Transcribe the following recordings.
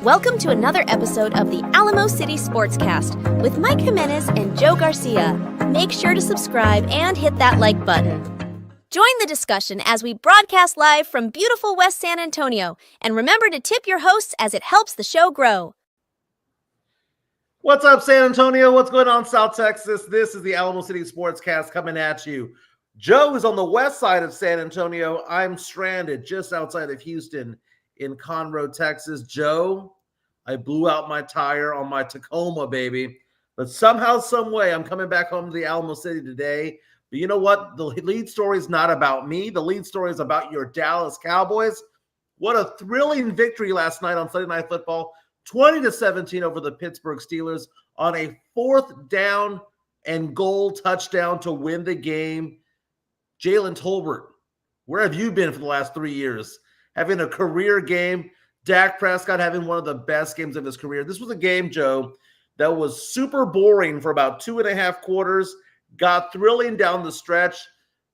Welcome to another episode of the Alamo City Sportscast with Mike Jimenez and Joe Garcia. Make sure to subscribe and hit that like button. Join the discussion as we broadcast live from beautiful West San Antonio. And remember to tip your hosts as it helps the show grow. What's up, San Antonio? What's going on, South Texas? This is the Alamo City Sportscast coming at you. Joe is on the west side of San Antonio. I'm stranded just outside of Houston in Conroe, Texas. Joe, I blew out my tire on my Tacoma, baby. But somehow, some way, I'm coming back home to the Alamo City today. But you know what? The lead story is not about me. The lead story is about your Dallas Cowboys. What a thrilling victory last night on Sunday Night Football. 20-17 over the Pittsburgh Steelers on a 4th down and goal touchdown to win the game. Jalen Tolbert, where have you been for the last 3 years? Having a career game. Dak Prescott having one of the best games of his career. This was a game, Joe, that was super boring for about 2.5 quarters. Got thrilling down the stretch.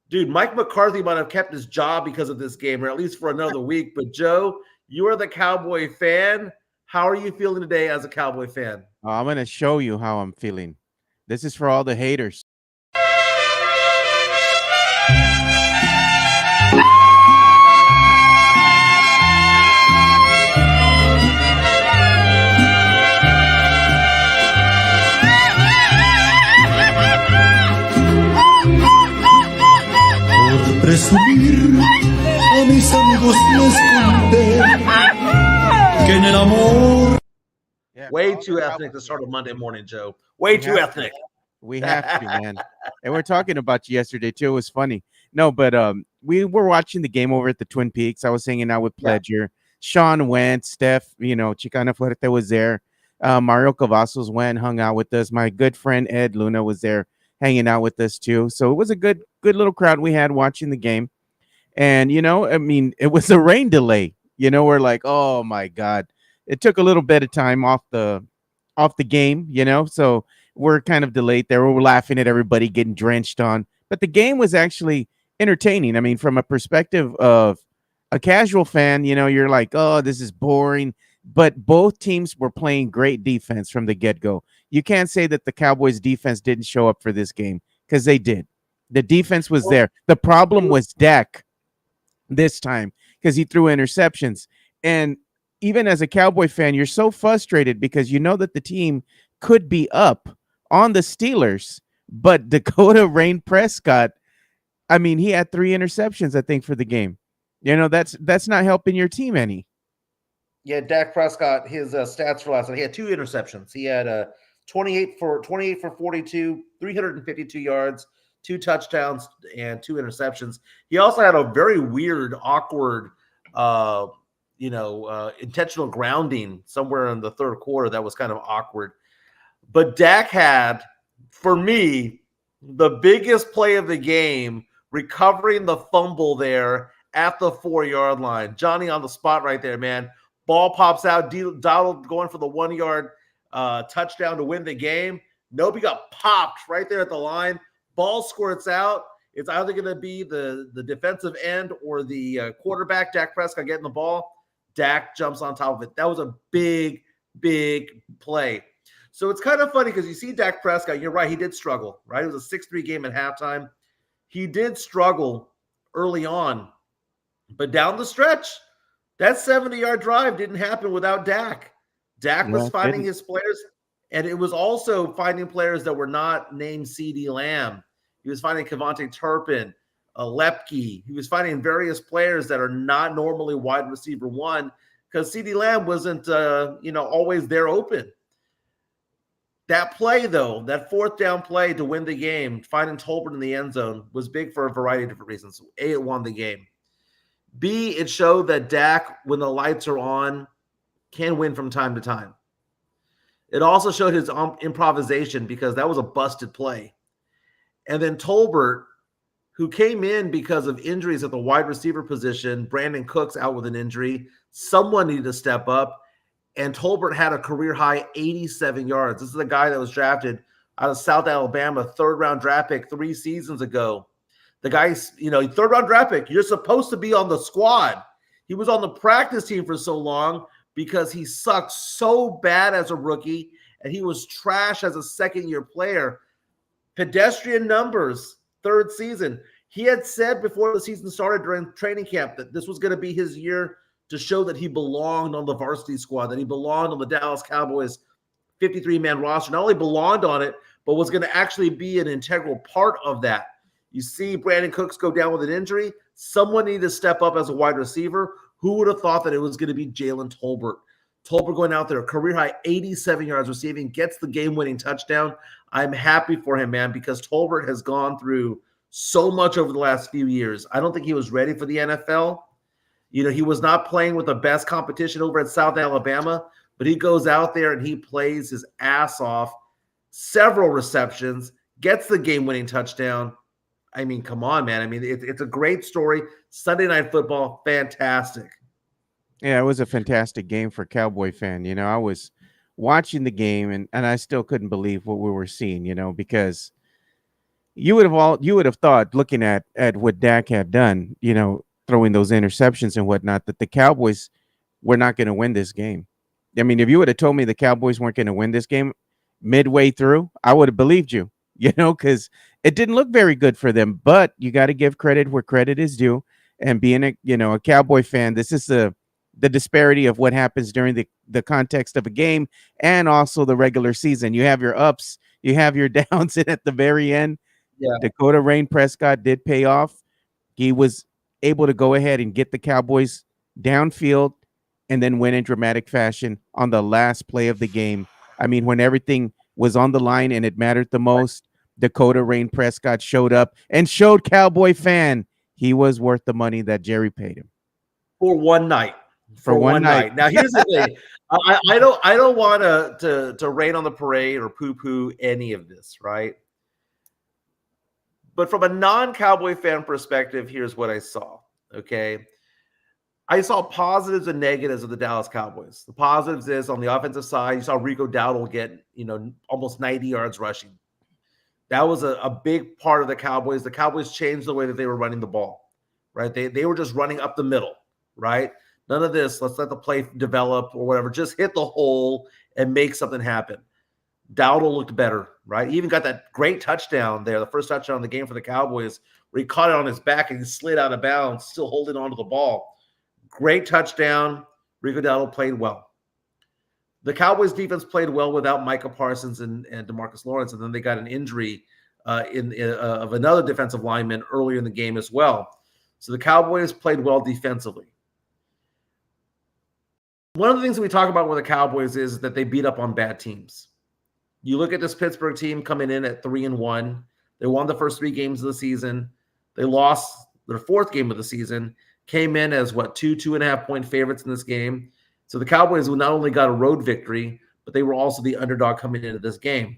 Dude, Mike McCarthy might have kept his job because of this game, or at least for another week. But, Joe, you are the Cowboy fan. How are you feeling today as a Cowboy fan? I'm going to show you how I'm feeling. This is for all the haters. Por presumir a mis amigos les conté que en el amor. Way too ethnic to start a Monday morning, Joe. Way too ethnic. We have to, man. And we're talking about you yesterday, too. It was funny. No, but we were watching the game over at the Twin Peaks. I was hanging out with Pledger. Sean went. Steph, Chicana Fuerte was there. Mario Cavazos went, hung out with us. My good friend Ed Luna was there hanging out with us, too. So it was a good little crowd we had watching the game. And, it was a rain delay. We're like, oh, my God. It took a little bit of time off the game, so we're kind of delayed there. We're laughing at everybody getting drenched on, but the game was actually entertaining. I mean, from a perspective of a casual fan, you're like, oh, this is boring, but both teams were playing great defense from the get-go. You can't say that the Cowboys defense didn't show up for this game, because they did. The defense was there. The problem was Dak this time, because he threw interceptions. And even as a Cowboy fan, you're so frustrated because you know that the team could be up on the Steelers, but Dakota Rain Prescott, I mean, he had 3 interceptions, I think, for the game. That's not helping your team any. Yeah, Dak Prescott, his stats for last night, he had 2 interceptions. He had 28 for 42, 352 yards, 2 touchdowns, and 2 interceptions. He also had a very weird, awkward intentional grounding somewhere in the third quarter that was kind of awkward. But Dak had, for me, the biggest play of the game, recovering the fumble there at the 4-yard line. Johnny on the spot right there, man. Ball pops out. Dowdle going for the 1-yard touchdown to win the game. Nobody got popped right there at the line. Ball squirts out. It's either going to be the defensive end or the quarterback, Dak Prescott, getting the ball. Dak jumps on top of it. That was a big, big play. So it's kind of funny because you see Dak Prescott. You're right. He did struggle, right? It was a 6-3 game at halftime. He did struggle early on. But down the stretch, that 70-yard drive didn't happen without Dak. Dak was finding his players, and it was also finding players that were not named CeeDee Lamb. He was finding Kevontae Turpin, Lepke. He was finding various players that are not normally wide receiver 1 because CeeDee Lamb wasn't, always there open. That play, though, that 4th down play to win the game, finding Tolbert in the end zone, was big for a variety of different reasons. A, it won the game. B, it showed that Dak, when the lights are on, can win from time to time. It also showed his improvisation because that was a busted play. And then Tolbert, who came in because of injuries at the wide receiver position. Brandon Cooks out with an injury. Someone needed to step up. And Tolbert had a career-high 87 yards. This is a guy that was drafted out of South Alabama, 3rd-round draft pick 3 seasons ago. The guy's, 3rd-round draft pick. You're supposed to be on the squad. He was on the practice team for so long, because he sucked so bad as a rookie and he was trash as a second-year player. Pedestrian numbers, third season. He had said before the season started during training camp that this was going to be his year to show that he belonged on the varsity squad, that he belonged on the Dallas Cowboys 53-man roster. Not only belonged on it, but was going to actually be an integral part of that. You see Brandon Cooks go down with an injury. Someone needed to step up as a wide receiver. Who would have thought that it was going to be Jalen Tolbert? Tolbert going out there, career high 87 yards receiving, gets the game-winning touchdown. I'm happy for him, man, because Tolbert has gone through so much over the last few years. I don't think he was ready for the NFL. You know, he was not playing with the best competition over at South Alabama, but he goes out there and he plays his ass off, several receptions, gets the game-winning touchdown. I mean, come on, man. I mean, it's a great story. Sunday Night Football, fantastic. Yeah, it was a fantastic game for Cowboy fan. You know, I was watching the game and I still couldn't believe what we were seeing, you know, because you would have thought, looking at what Dak had done, you know, throwing those interceptions and whatnot, that the Cowboys were not going to win this game. I mean, if you would have told me the Cowboys weren't going to win this game midway through, I would have believed you, you know, because it didn't look very good for them. But you got to give credit where credit is due. And being a Cowboy fan, this is the disparity of what happens during the context of a game and also the regular season. You have your ups, you have your downs, and at the very end, Dakota Rain Prescott did pay off. He was able to go ahead and get the Cowboys downfield and then win in dramatic fashion on the last play of the game. I mean, when everything was on the line and it mattered the most, Dakota Rain Prescott showed up and showed Cowboy fan he was worth the money that Jerry paid him. For one night. For one night. Now, here's the thing. I don't want to rain on the parade or poo-poo any of this, right? But from a non-Cowboy fan perspective, here's what I saw, okay? I saw positives and negatives of the Dallas Cowboys. The positives is on the offensive side, you saw Rico Dowdle get, almost 90 yards rushing. That was a big part of the Cowboys. The Cowboys changed the way that they were running the ball, right? They were just running up the middle, right? None of this, let's let the play develop or whatever. Just hit the hole and make something happen. Dowdle looked better, right? He even got that great touchdown there, the first touchdown of the game for the Cowboys, where he caught it on his back and he slid out of bounds, still holding onto the ball. Great touchdown. Rico Dowdle played well. The Cowboys defense played well without Micah Parsons and DeMarcus Lawrence, and then they got an injury of another defensive lineman earlier in the game as well. So the Cowboys played well defensively. One of the things that we talk about with the Cowboys is that they beat up on bad teams. You look at this Pittsburgh team coming in at 3-1. They won the first 3 games of the season. They lost their 4th game of the season, came in as 2.5 point favorites in this game. So the Cowboys not only got a road victory, but they were also the underdog coming into this game.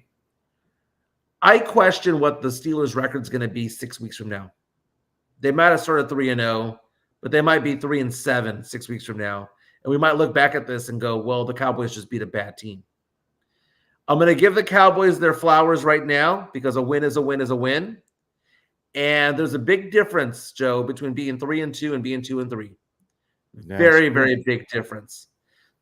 I question what the Steelers' record is going to be 6 weeks from now. They might have started 3-0, but they might be 3-7 6 weeks from now. And we might look back at this and go, well, the Cowboys just beat a bad team. I'm going to give the Cowboys their flowers right now because a win is a win is a win. And there's a big difference, Joe, between being 3-2 and being 2-3. Very, very big difference.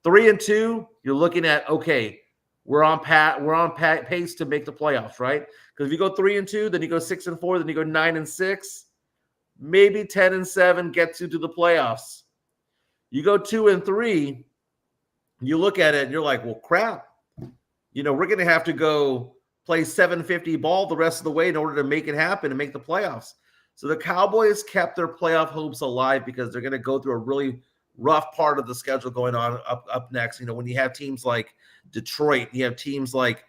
3-2, you're looking at, okay, we're on pace to make the playoffs, right? Because if you go 3-2, then you go 6-4, then you go 9-6, maybe 10-7 gets you to the playoffs. You go 2-3, you look at it and you're like, well, crap. We're going to have to go play 750 ball the rest of the way in order to make it happen and make the playoffs. So the Cowboys kept their playoff hopes alive because they're going to go through a really rough part of the schedule going on up next. When you have teams like Detroit, you have teams like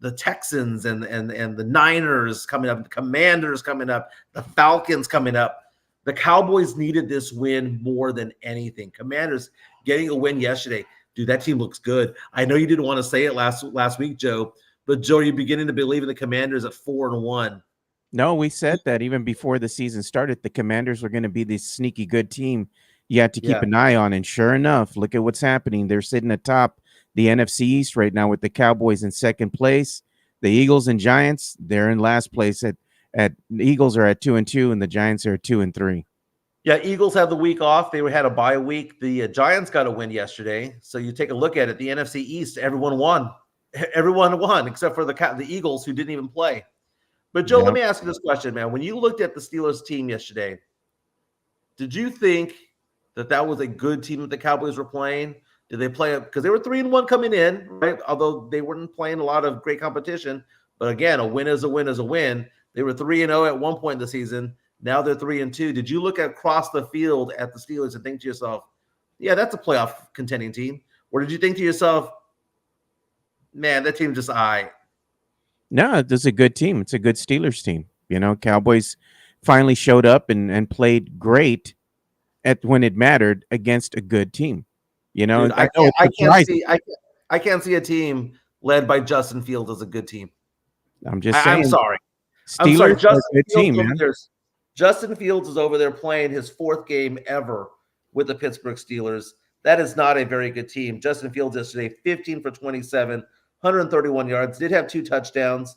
the Texans and the Niners coming up, the Commanders coming up, the Falcons coming up. The Cowboys needed this win more than anything. Commanders getting a win yesterday. Dude, that team looks good. I know you didn't want to say it last week, Joe, but Joe, you're beginning to believe in the Commanders at 4-1. No, we said that even before the season started, the Commanders were going to be this sneaky good team you had to keep an eye on. And sure enough, look at what's happening. They're sitting atop the NFC East right now with the Cowboys in second place. The Eagles and Giants, they're in last place. The Eagles are at 2-2 and the Giants are at 2-3. Yeah, Eagles had the week off. They had a bye week. The Giants got a win yesterday. So you take a look at it. The NFC East, everyone won. Everyone won except for the Eagles, who didn't even play. But Joe, let me ask you this question, man. When you looked at the Steelers team yesterday, did you think that was a good team that the Cowboys were playing? Did they play it because they were 3-1 coming in, right? Although they weren't playing a lot of great competition. But again, a win is a win is a win. They were 3-0 at one point in the season. Now they're 3-2. Did you look across the field at the Steelers and think to yourself, yeah, that's a playoff contending team? Or did you think to yourself, man, that team just all right? No, it's a good team. It's a good Steelers team. Cowboys finally showed up and played great when it mattered against a good team. Dude, I can't see a team led by Justin Fields as a good team. I'm just saying. I'm sorry. Steelers are a good team, man. Justin Fields is over there playing his 4th game ever with the Pittsburgh Steelers. That is not a very good team. Justin Fields yesterday, 15 for 27, 131 yards. Did have 2 touchdowns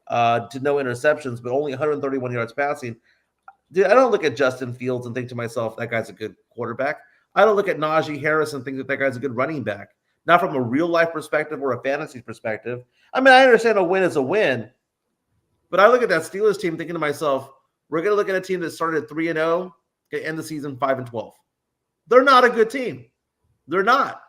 to no interceptions, but only 131 yards passing. Dude, I don't look at Justin Fields and think to myself, that guy's a good quarterback. I don't look at Najee Harris and think that guy's a good running back. Not from a real-life perspective or a fantasy perspective. I mean, I understand a win is a win, but I look at that Steelers team thinking to myself, we're going to look at a team that started 3-0, going to end the season 5-12. They're not a good team. They're not.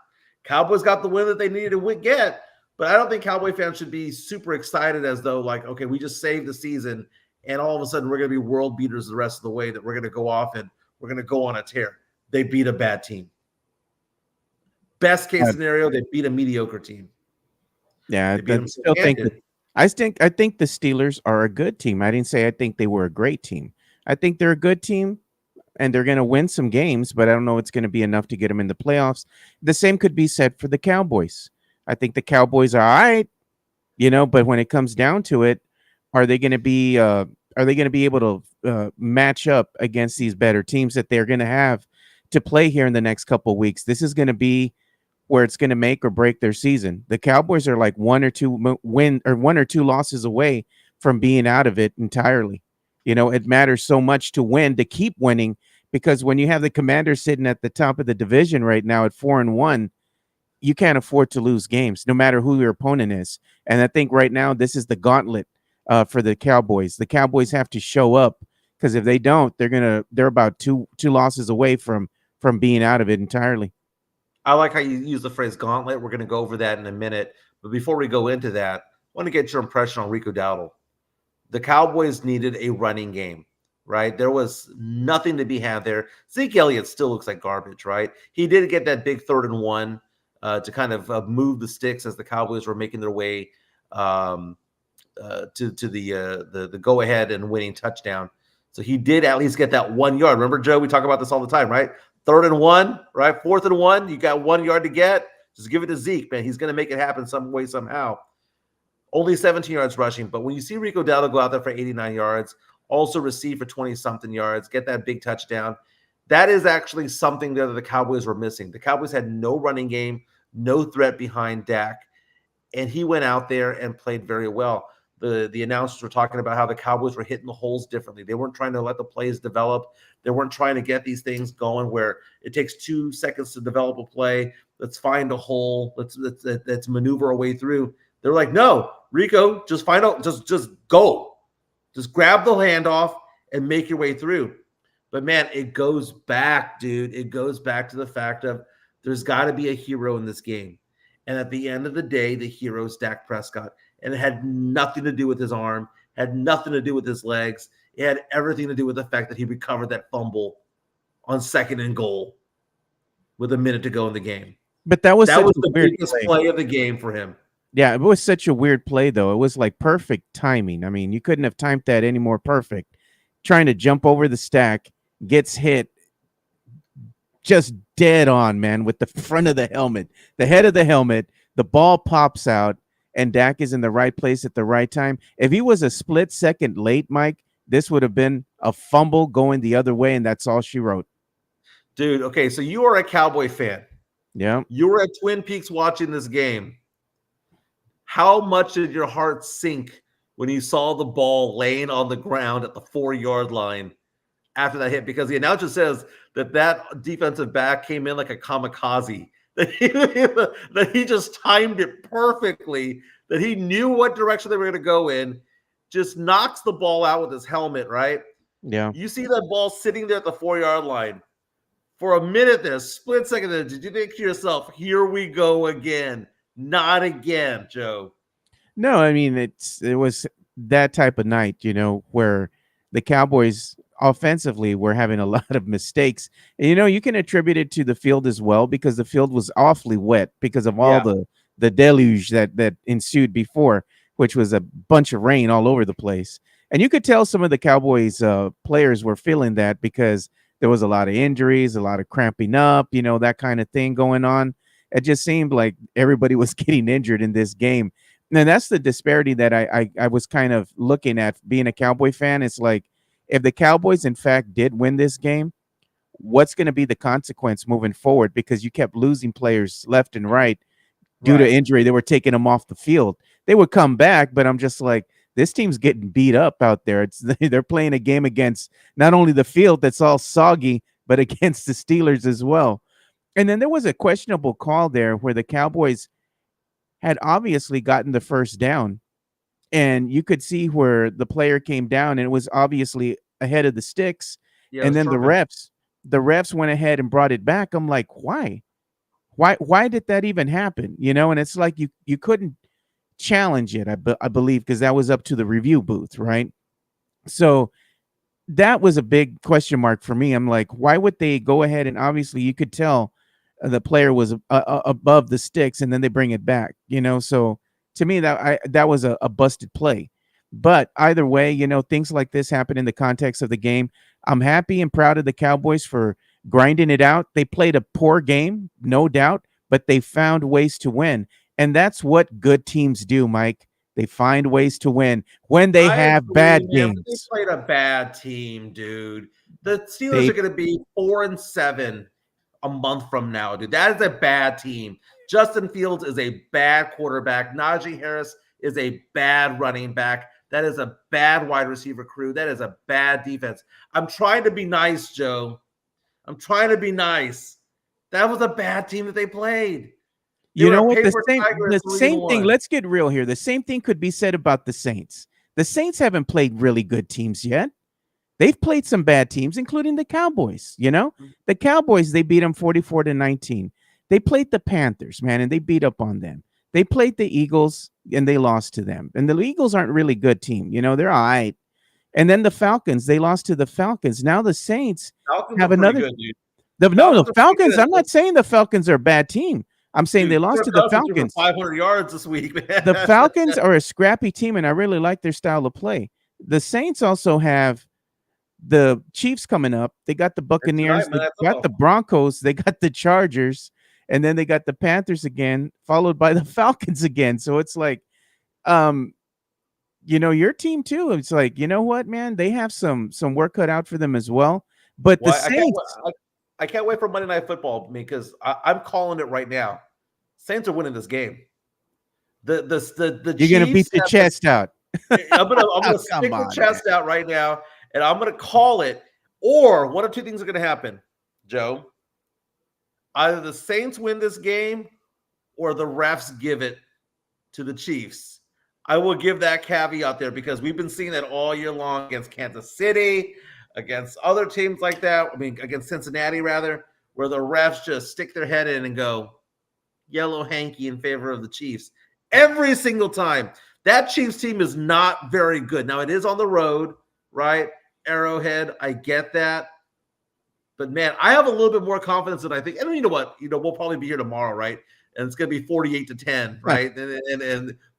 Cowboys got the win that they needed to get, but I don't think Cowboy fans should be super excited as though, like, okay, we just saved the season, and all of a sudden we're going to be world beaters the rest of the way, that we're going to go off and we're going to go on a tear. They beat a bad team. Best case scenario, they beat a mediocre team. Yeah, I think the Steelers are a good team. I didn't say I think they were a great team. I think they're a good team, and they're going to win some games, but I don't know it's going to be enough to get them in the playoffs. The same could be said for the Cowboys. I think the Cowboys are all right, but when it comes down to it, are they going to be able to match up against these better teams that they're going to have to play here in the next couple of weeks? This is going to be where it's going to make or break their season. The Cowboys are like 1 or 2 losses away from being out of it entirely. It matters so much to win, to keep winning, because when you have the Commanders sitting at the top of the division right now at 4-1, you can't afford to lose games, no matter who your opponent is. And I think right now this is the gauntlet for the Cowboys. The Cowboys have to show up, because if they don't, they're about two losses away from being out of it entirely. I like how you use the phrase gauntlet. We're going to go over that in a minute. But before we go into that, I want to get your impression on Rico Dowdle. The Cowboys needed a running game, right? There was nothing to be had there. Zeke Elliott still looks like garbage, right? He did get that big 3rd and 1 to kind of move the sticks as the Cowboys were making their way to the go-ahead and winning touchdown. So he did at least get that 1 yard. Remember, Joe, we talk about this all the time, right? 3rd and 1, right? 4th and 1, you got 1 yard to get. Just give it to Zeke, man. He's going to make it happen some way, somehow. Only 17 yards rushing. But when you see Rico Dowdle go out there for 89 yards, also receive for 20-something yards, get that big touchdown, that is actually something that the Cowboys were missing. The Cowboys had no running game, no threat behind Dak, and he went out there and played very well. The announcers were talking about how the Cowboys were hitting the holes differently. They weren't trying to let the plays develop. They weren't trying to get these things going where it takes 2 seconds to develop a play. Let's find a hole. Let's maneuver our way through. They're like, no, Rico, just find out. Just go. Just grab the handoff and make your way through. But, man, it goes back, dude. It goes back to the fact of there's got to be a hero in this game. And at the end of the day, the hero is Dak Prescott. And it had nothing to do with his arm, had nothing to do with his legs. It had everything to do with the fact that he recovered that fumble on 2nd and goal with a minute to go in the game. But that was the biggest play of the game for him. Yeah, it was such a weird play, though. It was like perfect timing. I mean, you couldn't have timed that any more perfect. Trying to jump over the stack, gets hit just dead on, man, with the front of the helmet, the head of the helmet. The ball pops out, and Dak is in the right place at the right time. If he was a split second late, Mike, this would have been a fumble going the other way, and that's all she wrote. Dude, okay, so you are a Cowboy fan. Yeah. You were at Twin Peaks watching this game. How much did your heart sink when you saw the ball laying on the ground at the 4-yard line after that hit because the announcer says that defensive back came in like a kamikaze. That he just timed it perfectly, that he knew what direction they were going to go in, just knocks the ball out with his helmet, right? Yeah. You see that ball sitting there at the 4-yard line. For a minute there, split second there, did you think to yourself, here we go again? Not again, Joe. No, I mean, it was that type of night, where the Cowboys offensively were having a lot of mistakes. And, you can attribute it to the field as well because the field was awfully wet because of all the deluge that ensued before, which was a bunch of rain all over the place. And you could tell some of the Cowboys players were feeling that because there was a lot of injuries, a lot of cramping up, that kind of thing going on. It just seemed like everybody was getting injured in this game. And that's the disparity that I was kind of looking at being a Cowboy fan. It's like, if the Cowboys, in fact, did win this game, what's going to be the consequence moving forward? Because you kept losing players left and right due to injury. They were taking them off the field. They would come back, but I'm just like, this team's getting beat up out there. They're playing a game against not only the field that's all soggy, but against the Steelers as well. And then there was a questionable call there where the Cowboys had obviously gotten the first down. And you could see where the player came down and it was obviously ahead of the sticks. Yeah, and then the refs went ahead and brought it back. I'm like, why did that even happen? And it's like you couldn't challenge it, I believe, because that was up to the review booth, right? So that was a big question mark for me. I'm like, why would they go ahead and obviously you could tell the player was above the sticks and then they bring it back, so to me, that was a busted play. But either way, things like this happen in the context of the game. I'm happy and proud of the Cowboys for grinding it out. They played a poor game, no doubt, but they found ways to win. And that's what good teams do, Mike. They find ways to win when they have bad games. They played a bad team, dude. The Steelers are going to be 4-7 a month from now, dude. That is a bad team. Justin Fields is a bad quarterback. Najee Harris is a bad running back. That is a bad wide receiver crew. That is a bad defense. I'm trying to be nice, Joe. I'm trying to be nice. That was a bad team that they played. You know what? The same thing. Let's get real here. The same thing could be said about the Saints. The Saints haven't played really good teams yet. They've played some bad teams, including the Cowboys. The Cowboys, they beat them 44-19. They played the Panthers, man, and they beat up on them. They played the Eagles, and they lost to them. And the Eagles aren't really a good team. They're all right. And then the Falcons, they lost to the Falcons. Now the Saints have another. Good, the Falcons, I'm not saying the Falcons are a bad team. I'm saying they lost to the Falcons. 500 yards this week, man. The Falcons are a scrappy team, and I really like their style of play. The Saints also have the Chiefs coming up. They got the Buccaneers. They got the Broncos. They got the Chargers. And then they got the Panthers again, followed by the Falcons again. So it's like, your team too. It's like, you know what, man? They have some work cut out for them as well. But the Saints, I can't wait for Monday Night Football because I'm calling it right now. Saints are winning this game. The you're gonna beat the chest out. I'm gonna stick the chest out right now, and I'm gonna call it. Or one of two things are gonna happen, Joe. Either the Saints win this game or the refs give it to the Chiefs. I will give that caveat there because we've been seeing that all year long against Kansas City, against other teams like that. I mean, against Cincinnati, rather, where the refs just stick their head in and go yellow hanky in favor of the Chiefs. Every single time. That Chiefs team is not very good. Now, it is on the road, right? Arrowhead, I get that. But, man, I have a little bit more confidence than I think. And you know what? We'll probably be here tomorrow, right? And it's going to be 48-10, right?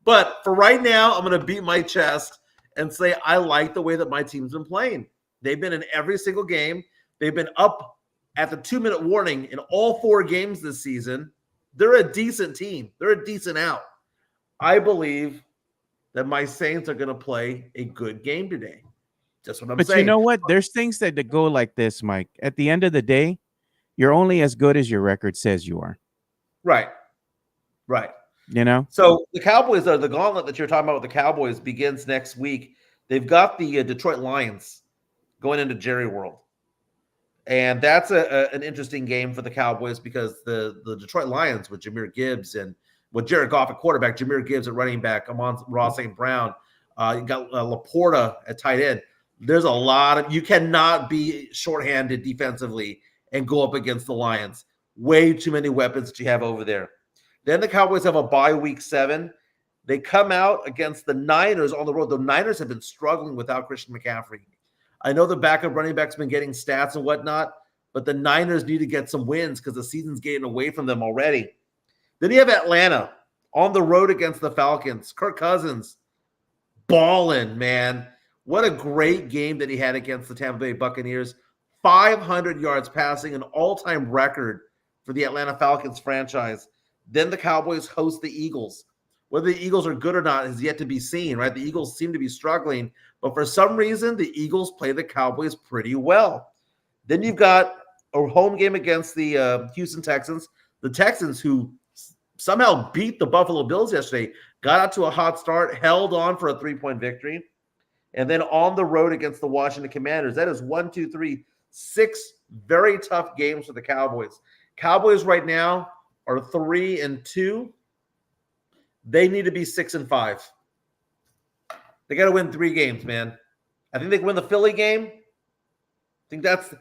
But for right now, I'm going to beat my chest and say I like the way that my team's been playing. They've been in every single game. They've been up at the 2-minute warning in all 4 games this season. They're a decent team. They're a decent out. I believe that my Saints are going to play a good game today. That's what I'm saying. But you know what? There's things that go like this, Mike. At the end of the day, you're only as good as your record says you are. Right. So the Cowboys the gauntlet that you're talking about with the Cowboys begins next week. They've got the Detroit Lions going into Jerry World. And that's an interesting game for the Cowboys because the Detroit Lions with Jahmyr Gibbs and with Jared Goff at quarterback, Jahmyr Gibbs at running back, Amon-Ra St. Brown, you got Laporta at tight end. There's a lot of – you cannot be shorthanded defensively and go up against the Lions. Way too many weapons that you have over there. Then the Cowboys have a bye week 7. They come out against the Niners on the road. The Niners have been struggling without Christian McCaffrey. I know the backup running back's been getting stats and whatnot, but the Niners need to get some wins because the season's getting away from them already. Then you have Atlanta on the road against the Falcons. Kirk Cousins, balling, man. What a great game that he had against the Tampa Bay Buccaneers. 500 yards passing, an all-time record for the Atlanta Falcons franchise. Then the Cowboys host the Eagles. Whether the Eagles are good or not is yet to be seen, right? The Eagles seem to be struggling, but for some reason, the Eagles play the Cowboys pretty well. Then you've got a home game against the Houston Texans. The Texans, who somehow beat the Buffalo Bills yesterday, got out to a hot start, held on for a 3-point victory. And then on the road against the Washington Commanders. That is 6 very tough games for the Cowboys. Cowboys right now are 3-2. They need to be 6-5. They got to win 3 games, man. I think they can win the Philly game. I think that's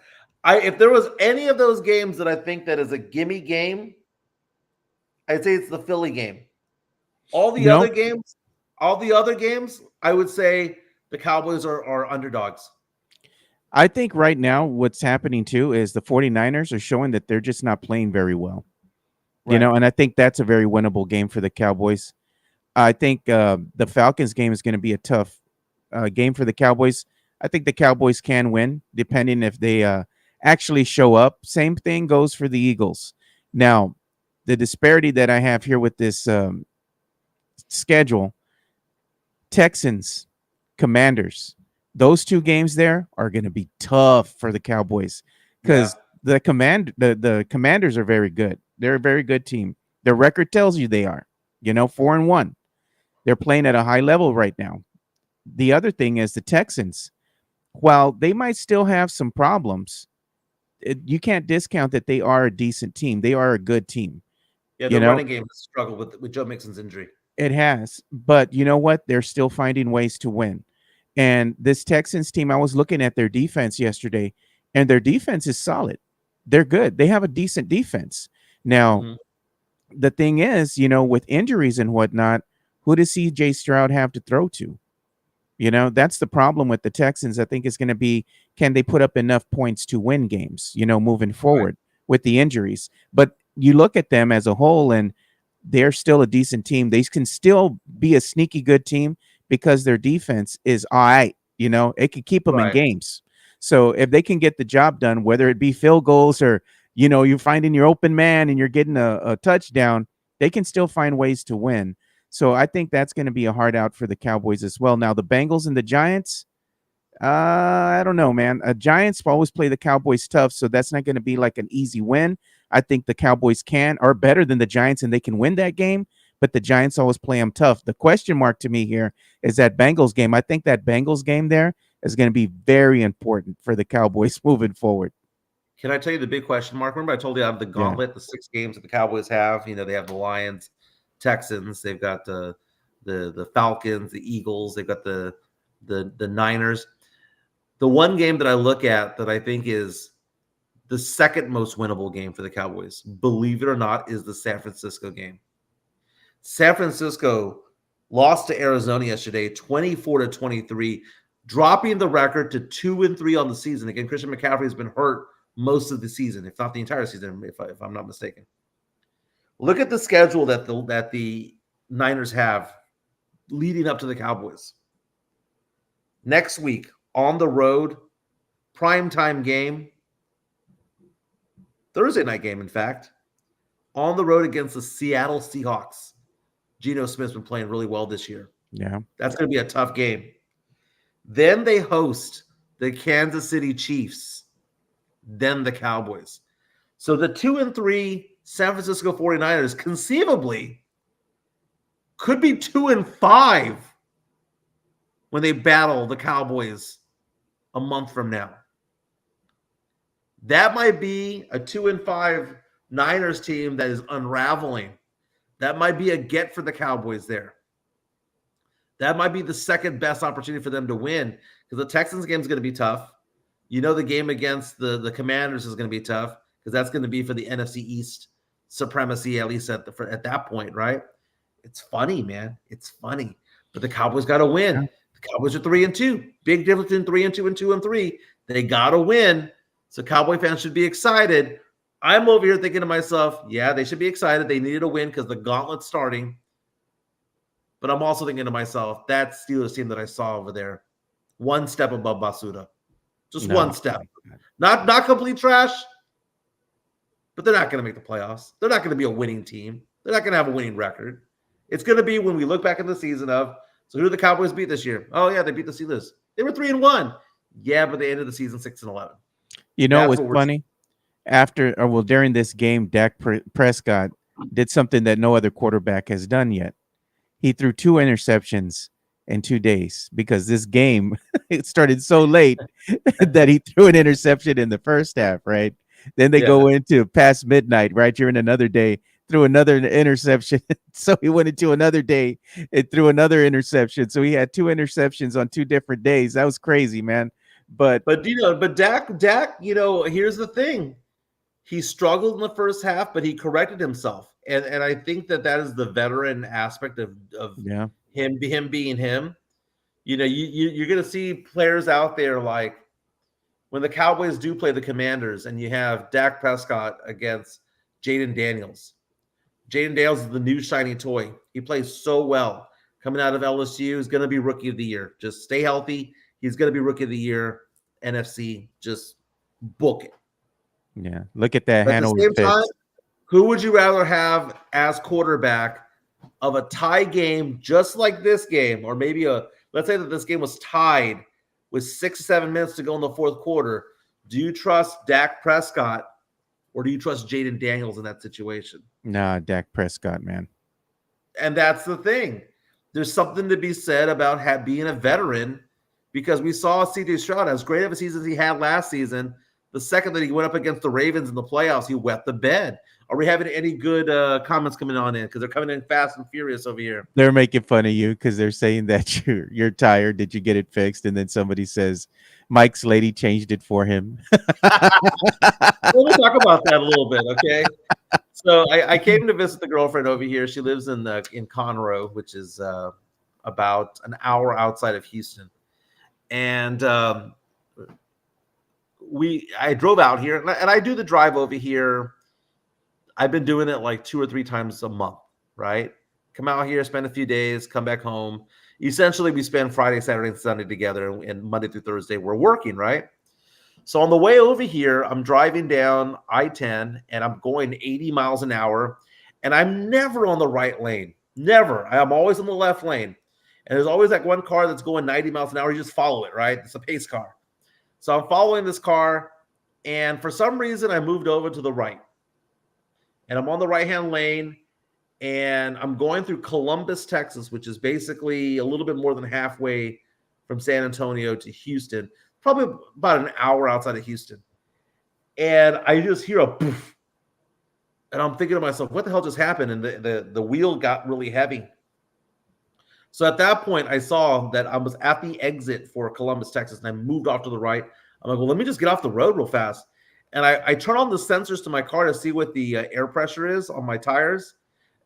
if there was any of those games that I think that is a gimme game, I'd say it's the Philly game. All the other games, I would say the Cowboys are underdogs. I think right now what's happening too is the 49ers are showing that they're just not playing very well. Right. And I think that's a very winnable game for the Cowboys. I think the Falcons game is going to be a tough game for the Cowboys. I think the Cowboys can win, depending if they actually show up. Same thing goes for the Eagles. Now, the disparity that I have here with this schedule, Texans, Commanders, those 2 games there are going to be tough for the Cowboys because the Commanders are very good. They're a very good team. Their record tells you they are, 4-1. They're playing at a high level right now. The other thing is the Texans, while they might still have some problems, you can't discount that they are a decent team. They are a good team. Yeah, the running game has struggled with Joe Mixon's injury. It has, but you know what? They're still finding ways to win. And this Texans team, I was looking at their defense yesterday, and their defense is solid. They're good. They have a decent defense. Now, the thing is, with injuries and whatnot, who does C.J. Stroud have to throw to? That's the problem with the Texans. I think it's going to be, can they put up enough points to win games, moving forward with the injuries? But you look at them as a whole, and they're still a decent team. They can still be a sneaky good team because their defense is all right. It can keep them in games. So if they can get the job done, whether it be field goals or, you're finding your open man and you're getting a touchdown, they can still find ways to win. So I think that's going to be a hard out for the Cowboys as well. Now, the Bengals and the Giants, I don't know, man. Giants always play the Cowboys tough, so that's not going to be like an easy win. I think the Cowboys are better than the Giants, and they can win that game, but the Giants always play them tough. The question mark to me here is that Bengals game. I think that Bengals game there is going to be very important for the Cowboys moving forward. Can I tell you the big question mark? Remember I told you I have the gauntlet, the 6 games that the Cowboys have. They have the Lions, Texans, they've got the Falcons, the Eagles, they've got the Niners. The one game that I look at that I think is the second most winnable game for the Cowboys, believe it or not, is the San Francisco game. San Francisco lost to Arizona yesterday, 24-23, dropping the record to 2-3 on the season. Again, Christian McCaffrey has been hurt most of the season, if not the entire season, if I'm not mistaken. Look at the schedule that the Niners have leading up to the Cowboys. Next week, on the road, primetime game, Thursday night game, in fact, on the road against the Seattle Seahawks. Geno Smith's been playing really well this year. Yeah. That's going to be a tough game. Then they host the Kansas City Chiefs, then the Cowboys. So the 2-3 San Francisco 49ers conceivably could be 2-5 when they battle the Cowboys a month from now. That might be a 2-5 Niners team that is unraveling. That might be a get for the Cowboys there. That might be the second best opportunity for them to win because the Texans game is going to be tough. You know the game against the Commanders is going to be tough because that's going to be for the NFC East supremacy, at least at that point, right? It's funny, man. It's funny. But the Cowboys got to win. Yeah. The Cowboys are 3-2. Big difference between 3-2 and 2-3. They got to win. So Cowboy fans should be excited. I'm over here thinking to myself, yeah, they should be excited. They needed a win because the gauntlet's starting. But I'm also thinking to myself, that Steelers team that I saw over there, one step above Basura. Just one step. Not complete trash, but they're not going to make the playoffs. They're not going to be a winning team. They're not going to have a winning record. It's going to be when we look back in the season of, so who did the Cowboys beat this year? Oh, yeah, they beat the Steelers. They were 3-1. Yeah, but they ended the season 6-11. You know what's funny? During this game, Dak Prescott did something that no other quarterback has done yet. He threw 2 interceptions in 2 days because this game it started so late that he threw an interception in the first half, right? Then they go into past midnight, right? During another day, threw another interception. So he went into another day and threw another interception. So he had 2 interceptions on 2 different days. That was crazy, man. But Dak, here's the thing. He struggled in the first half, but he corrected himself. And I think that is the veteran aspect of him being him. You know, you're going to see players out there like when the Cowboys do play the Commanders and you have Dak Prescott against Jalen Daniels. Jalen Daniels is the new shiny toy. He plays so well coming out of LSU. He's going to be Rookie of the Year. Just stay healthy. He's going to be Rookie of the Year. NFC, just book it. Yeah, look at that. At the same time, who would you rather have as quarterback of a tie game just like this game, or maybe let's say that this game was tied with 6 or 7 minutes to go in the fourth quarter? Do you trust Dak Prescott or do you trust Jaden Daniels in that situation? Nah, Dak Prescott, man. And that's the thing. There's something to be said about being a veteran because we saw C.J. Stroud, as great of a season as he had last season, the second that he went up against the Ravens in the playoffs, he wet the bed. Are we having any good comments coming on in? Because they're coming in fast and furious over here. They're making fun of you because they're saying that you're tired. Did you get it fixed? And then somebody says, Mike's lady changed it for him. Let me talk about that a little bit, okay? So I came to visit the girlfriend over here. She lives in Conroe, which is about an hour outside of Houston. And I drove out here, and I do the drive over here. I've been doing it like 2 or 3 times a month, right? Come out here, spend a few days, come back home. Essentially, we spend Friday, Saturday, and Sunday together, and Monday through Thursday, we're working, right? So on the way over here, I'm driving down I-10, and I'm going 80 miles an hour, and I'm never on the right lane. Never. I'm always on the left lane. And there's always that one car that's going 90 miles an hour. You just follow it, right? It's a pace car. So I'm following this car, and for some reason, I moved over to the right. And I'm on the right-hand lane, and I'm going through Columbus, Texas, which is basically a little bit more than halfway from San Antonio to Houston, probably about an hour outside of Houston. And I just hear a poof, and I'm thinking to myself, what the hell just happened? And the wheel got really heavy. So at that point, I saw that I was at the exit for Columbus, Texas, and I moved off to the right. I'm like, well, let me just get off the road real fast. And I turn on the sensors to my car to see what the air pressure is on my tires.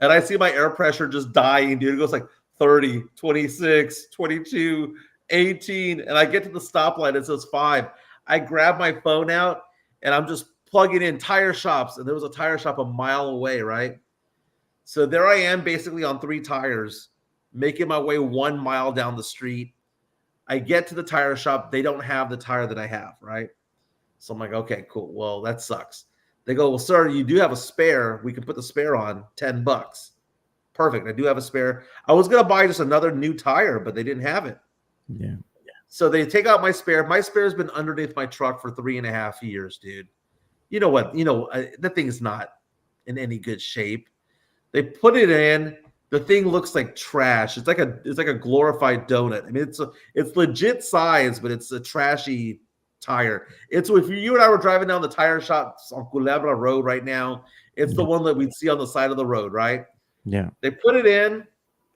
And I see my air pressure just dying, dude. It goes like 30, 26, 22, 18. And I get to the stoplight. It says 5. I grab my phone out, and I'm just plugging in tire shops. And there was a tire shop a mile away, right? So there I am basically on 3 tires, making my way 1 mile down the street. I get to the tire shop. They don't have the tire that I have, right? So I'm like, okay, cool. Well, that sucks. They go, well, sir, you do have a spare. We can put the spare on, $10. Perfect. I do have a spare. I was going to buy just another new tire, but they didn't have it. Yeah. So they take out my spare. My spare has been underneath my truck for 3.5 years, dude. You know what? The thing's not in any good shape. They put it in. The thing looks like trash. It's like a glorified donut. I mean, it's legit size, but it's a trashy tire. It's if you and I were driving down the tire shops on Culebra Road right now, it's the one that we'd see on the side of the road, right? Yeah. They put it in.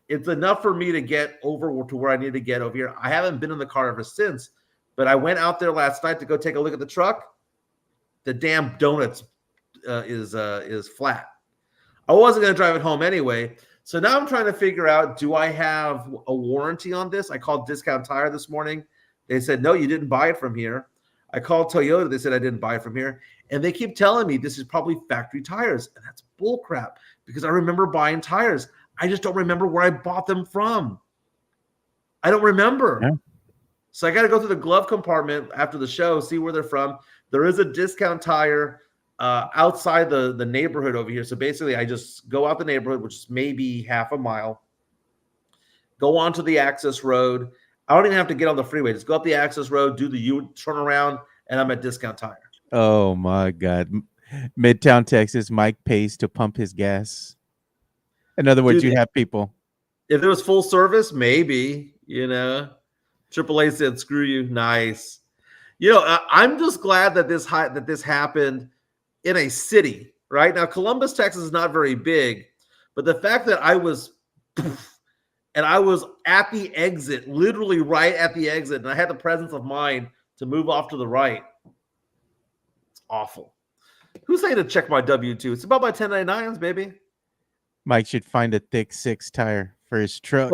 It's enough for me to get over to where I need to get over here. I haven't been in the car ever since, but I went out there last night to go take a look at the truck. The damn donuts is flat. I wasn't going to drive it home anyway. So now I'm trying to figure out, do I have a warranty on this? I called Discount Tire this morning. They said, no, you didn't buy it from here. I called Toyota. They said I didn't buy it from here. And they keep telling me this is probably factory tires. And that's bull crap because I remember buying tires. I just don't remember where I bought them from. I don't remember. Yeah. So I got to go through the glove compartment after the show, see where they're from. There is a Discount Tire outside the neighborhood over here. So basically, I just go out the neighborhood, which is maybe half a mile, go onto the access road. I don't even have to get on the freeway. Just go up the access road, do the U-turn around, and I'm at Discount Tire. Oh, my God. Midtown Texas, Mike pays to pump his gas. In other words, you have people. If it was full service, maybe, AAA said, screw you. Nice. I'm just glad that this happened in a city, right? Now, Columbus, Texas is not very big, but the fact that I was at the exit, literally right at the exit, and I had the presence of mind to move off to the right. It's awful. Who's saying to check my W-2? It's about my 1099s, baby. Mike should find a thick 6 tire for his truck.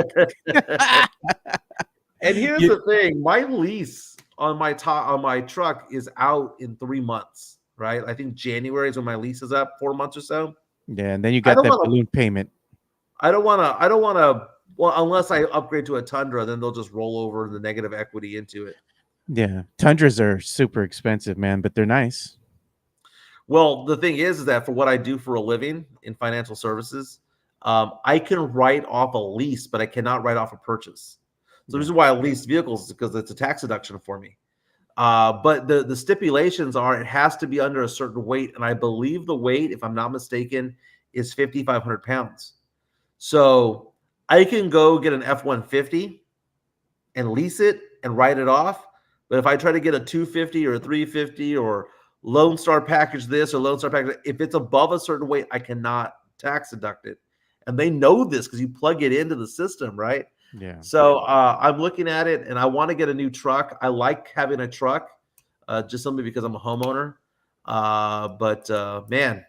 And here's the thing. My lease on my truck is out in 3 months, right? I think January is when my lease is up, 4 months or so. Yeah, and then you got that balloon payment. I don't want to, well, unless I upgrade to a Tundra, then they'll just roll over the negative equity into it. Yeah, Tundras are super expensive, man, but they're nice. Well, the thing is that for what I do for a living in financial services, I can write off a lease, but I cannot write off a purchase. So the reason why I lease vehicles is because it's a tax deduction for me. But the stipulations are it has to be under a certain weight. And I believe the weight, if I'm not mistaken, is 5,500 pounds. So I can go get an F-150 and lease it and write it off. But if I try to get a 250 or a 350 or Lone Star package this or Lone Star package, if it's above a certain weight, I cannot tax deduct it. And they know this because you plug it into the system, right? Yeah. So I'm looking at it, and I want to get a new truck. I like having a truck, just simply because I'm a homeowner. But man,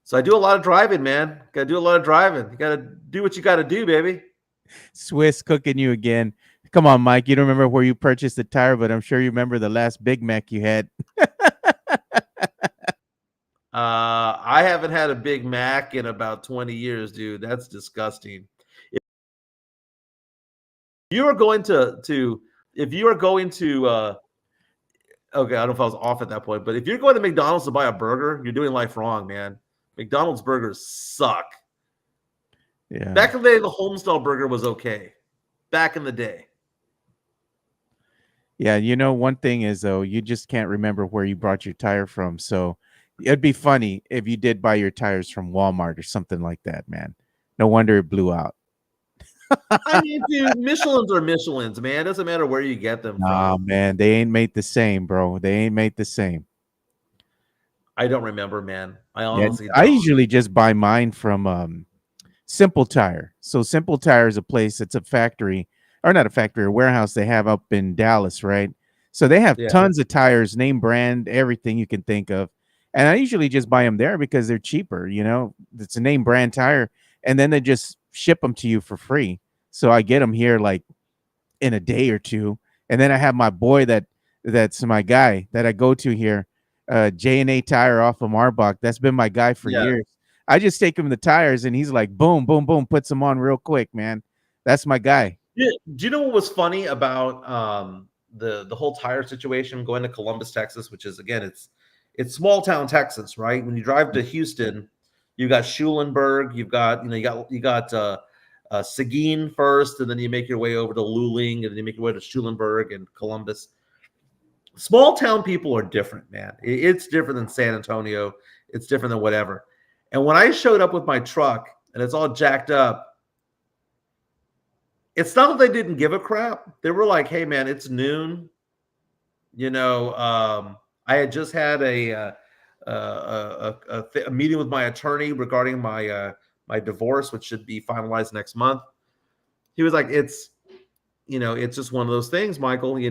so I do a lot of driving, man. Got to do a lot of driving. You got to do what you got to do, baby. Swiss cooking you again. Come on, Mike. You don't remember where you purchased the tire, but I'm sure you remember the last Big Mac you had. I haven't had a Big Mac in about 20 years, dude. That's disgusting. If you are going to okay, I don't know if I was off at that point, but if you're going to McDonald's to buy a burger, you're doing life wrong, man. McDonald's burgers suck. Yeah. Back in the day, the homestyle burger was okay. Back in the day. Yeah, one thing is, though, you just can't remember where you brought your tire from. So it'd be funny if you did buy your tires from Walmart or something like that, man. No wonder it blew out. I mean, dude, Michelins are Michelins, man. It doesn't matter where you get them from. Oh, man, they ain't made the same, bro. They ain't made the same. I don't remember, man. I honestly don't. I usually just buy mine from Simple Tire. So Simple Tire is a place, it's a factory, or not a factory, a warehouse they have up in Dallas, right? So they have tons of tires, name brand, everything you can think of. And I usually just buy them there because they're cheaper, It's a name brand tire. And then they just ship them to you for free. So I get them here like in a day or two. And then I have my boy that's my guy that I go to here, J&A Tire off of Marbach. That's been my guy for years. I just take him the tires and he's like, boom, boom, boom, puts them on real quick, man. That's my guy. Yeah. Do you know what was funny about the whole tire situation going to Columbus, Texas, which is, again, it's small town Texas, right? When you drive to Houston, you got Schulenburg, you got Seguin first, and then you make your way over to Luling, and then you make your way to Schulenburg and Columbus. Small town people are different, man. It's different than San Antonio. It's different than whatever. And when I showed up with my truck and it's all jacked up, it's not that they didn't give a crap. They were like, hey, man, it's noon. I had just had a meeting with my attorney regarding my divorce, which should be finalized next month. He was like, it's just one of those things, Michael. We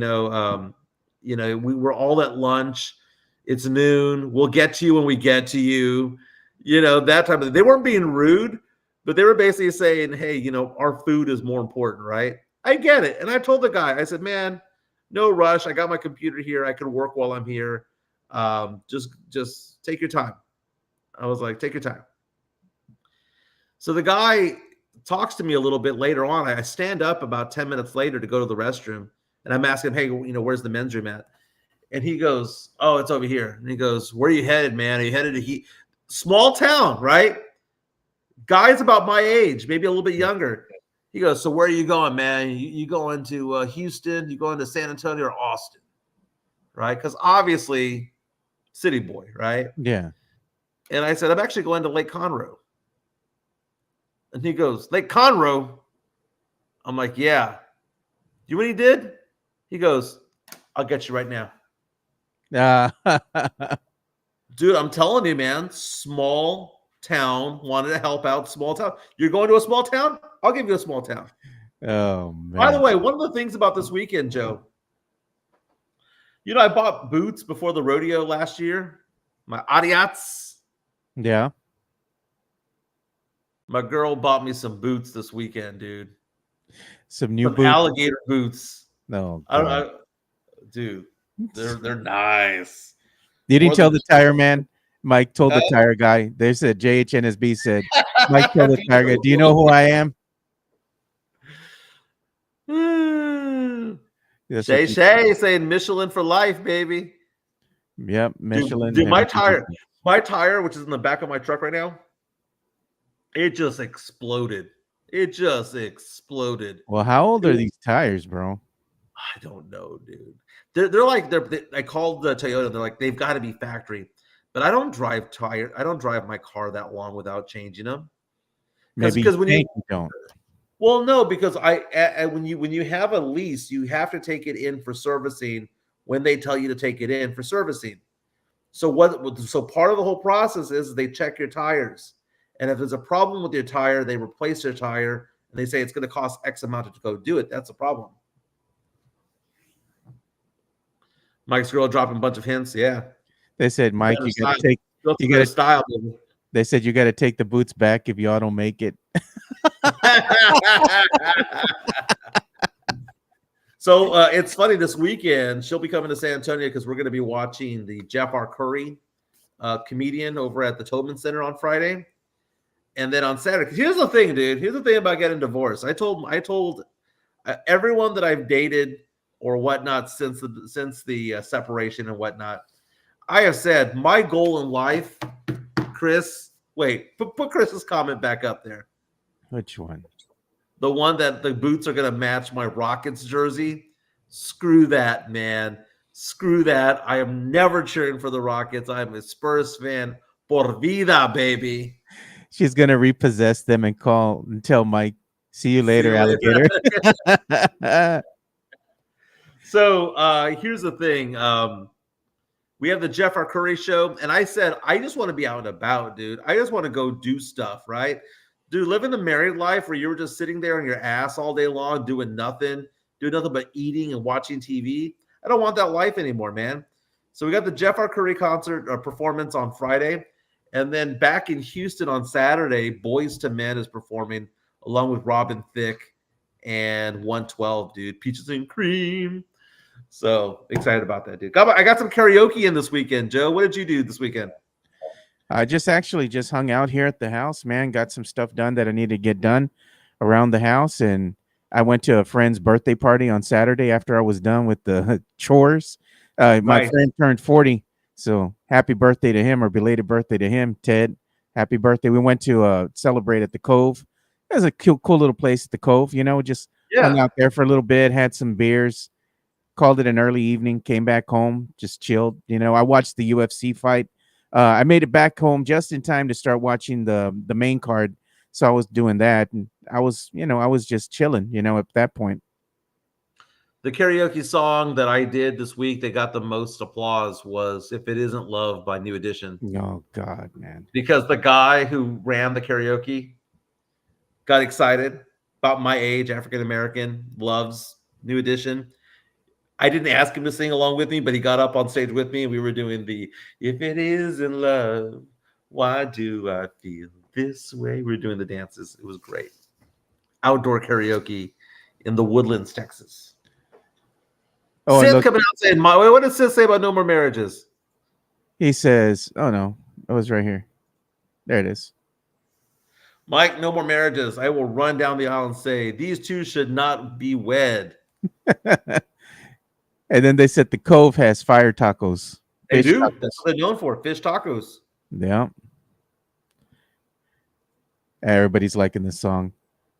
were all at lunch. It's noon. We'll get to you when we get to you. That type of thing. They weren't being rude, but they were basically saying, hey, our food is more important, right? I get it. And I told the guy, I said, man, no rush. I got my computer here. I can work while I'm here. Just take your time. I was like, take your time. So the guy talks to me a little bit later on. I stand up about 10 minutes later to go to the restroom, and I'm asking him, hey, where's the men's room at? And he goes, oh, it's over here. And he goes, where are you headed, man? Are you headed to small town, right? Guy's about my age, maybe a little bit younger. He goes, so where are you going, man? You going to Houston? You going to San Antonio or Austin? Right? Because obviously, city boy, right? Yeah. And I said, I'm actually going to Lake Conroe. And he goes, Lake Conroe? I'm like, yeah. You know what he did? He goes, I'll get you right now. Dude, I'm telling you, man, small town, wanted to help out small town. You're going to a small town? I'll give you a small town. Oh, man. By the way, one of the things about this weekend, Joe, I bought boots before the rodeo last year. My Adiats. Yeah. My girl bought me some boots this weekend, dude. Some new some boots. alligator boots. No, dude, they're nice. You didn't tell the tire man. Mike told the tire guy. They said JHNSB said, Mike told the tire guy, do you know who I am? Shay saying Michelin for life, baby. Yep, Michelin. Dude, my tire, which is in the back of my truck right now, it just exploded. Well, how old are these tires, bro? I don't know, dude. I called the Toyota. They're like, they've got to be factory. But I don't drive my car that long without changing them. Because when you don't. Well, no, because when you have a lease, you have to take it in for servicing when they tell you to take it in for servicing. So part of the whole process is they check your tires. And if there's a problem with your tire, they replace your tire and they say it's going to cost X amount to go do it. That's a problem. Mike's girl dropping a bunch of hints. Yeah. They said, Mike, you got to take style. Baby. They said you got to take the boots back if y'all don't make it. So it's funny this weekend. She'll be coming to San Antonio because we're going to be watching the Jeff R. Curry comedian over at the Tobin Center on Friday. And then on Saturday, here's the thing, dude. Here's the thing about getting divorced. I told everyone that I've dated or whatnot since the separation and whatnot. I have said my goal in life, Chris. Wait, put Chris's comment back up there. Which one? The one that the boots are going to match my Rockets jersey. Screw that, man. Screw that. I am never cheering for the Rockets. I'm a Spurs fan por vida, baby. She's going to repossess them and tell Mike, see you later, alligator. So here's the thing. We have the Jeff R. Curry show. And I said, I just want to be out and about, dude. I just want to go do stuff, right? Dude, living the married life where you were just sitting there on your ass all day long, doing nothing but eating and watching TV. I don't want that life anymore, man. So we got the Jeff R. Curry concert performance on Friday. And then back in Houston on Saturday, Boys to Men is performing along with Robin Thicke and 112, dude. Peaches and Cream. So excited about that, dude. I got some karaoke in this weekend, Joe. What did you do this weekend? I just hung out here at the house, man. Got some stuff done that I needed to get done around the house. And I went to a friend's birthday party on Saturday after I was done with the chores. My friend turned 40. So happy birthday to him, or belated birthday to him, Ted. Happy birthday. We went to celebrate at the Cove. It was a cool little place at the Cove, just hung out there for a little bit, had some beers, called it an early evening, came back home, just chilled. I watched the UFC fight. I made it back home just in time to start watching the main card. So I was doing that, and I was just chilling, at that point. The karaoke song that I did this week that got the most applause was If It Isn't Love by New Edition. Oh, God, man. Because the guy who ran the karaoke got excited about my age, African-American, loves New Edition. I didn't ask him to sing along with me, but he got up on stage with me, and we were doing the If It Isn't Love, Why Do I Feel This Way? We were doing the dances. It was great. Outdoor karaoke in the Woodlands, Texas. Oh, Sith coming out saying, what does Sith say about no more marriages? He says, oh, no, it was right here. There it is. Mike, no more marriages. I will run down the aisle and say, these two should not be wed. And then they said the Cove has fire tacos. They do. Tacos. That's what they're known for. Fish tacos. Yeah. Everybody's liking this song.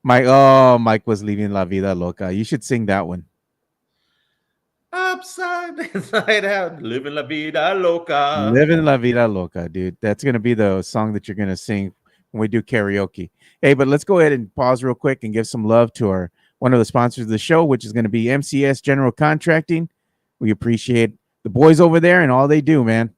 Mike was leaving La Vida Loca. You should sing that one. Upside, inside out, living la vida loca. Living La Vida Loca, dude. That's going to be the song that you're going to sing when we do karaoke. Hey, but let's go ahead and pause real quick and give some love to one of the sponsors of the show, which is going to be MCS General Contracting. We appreciate the boys over there and all they do, man.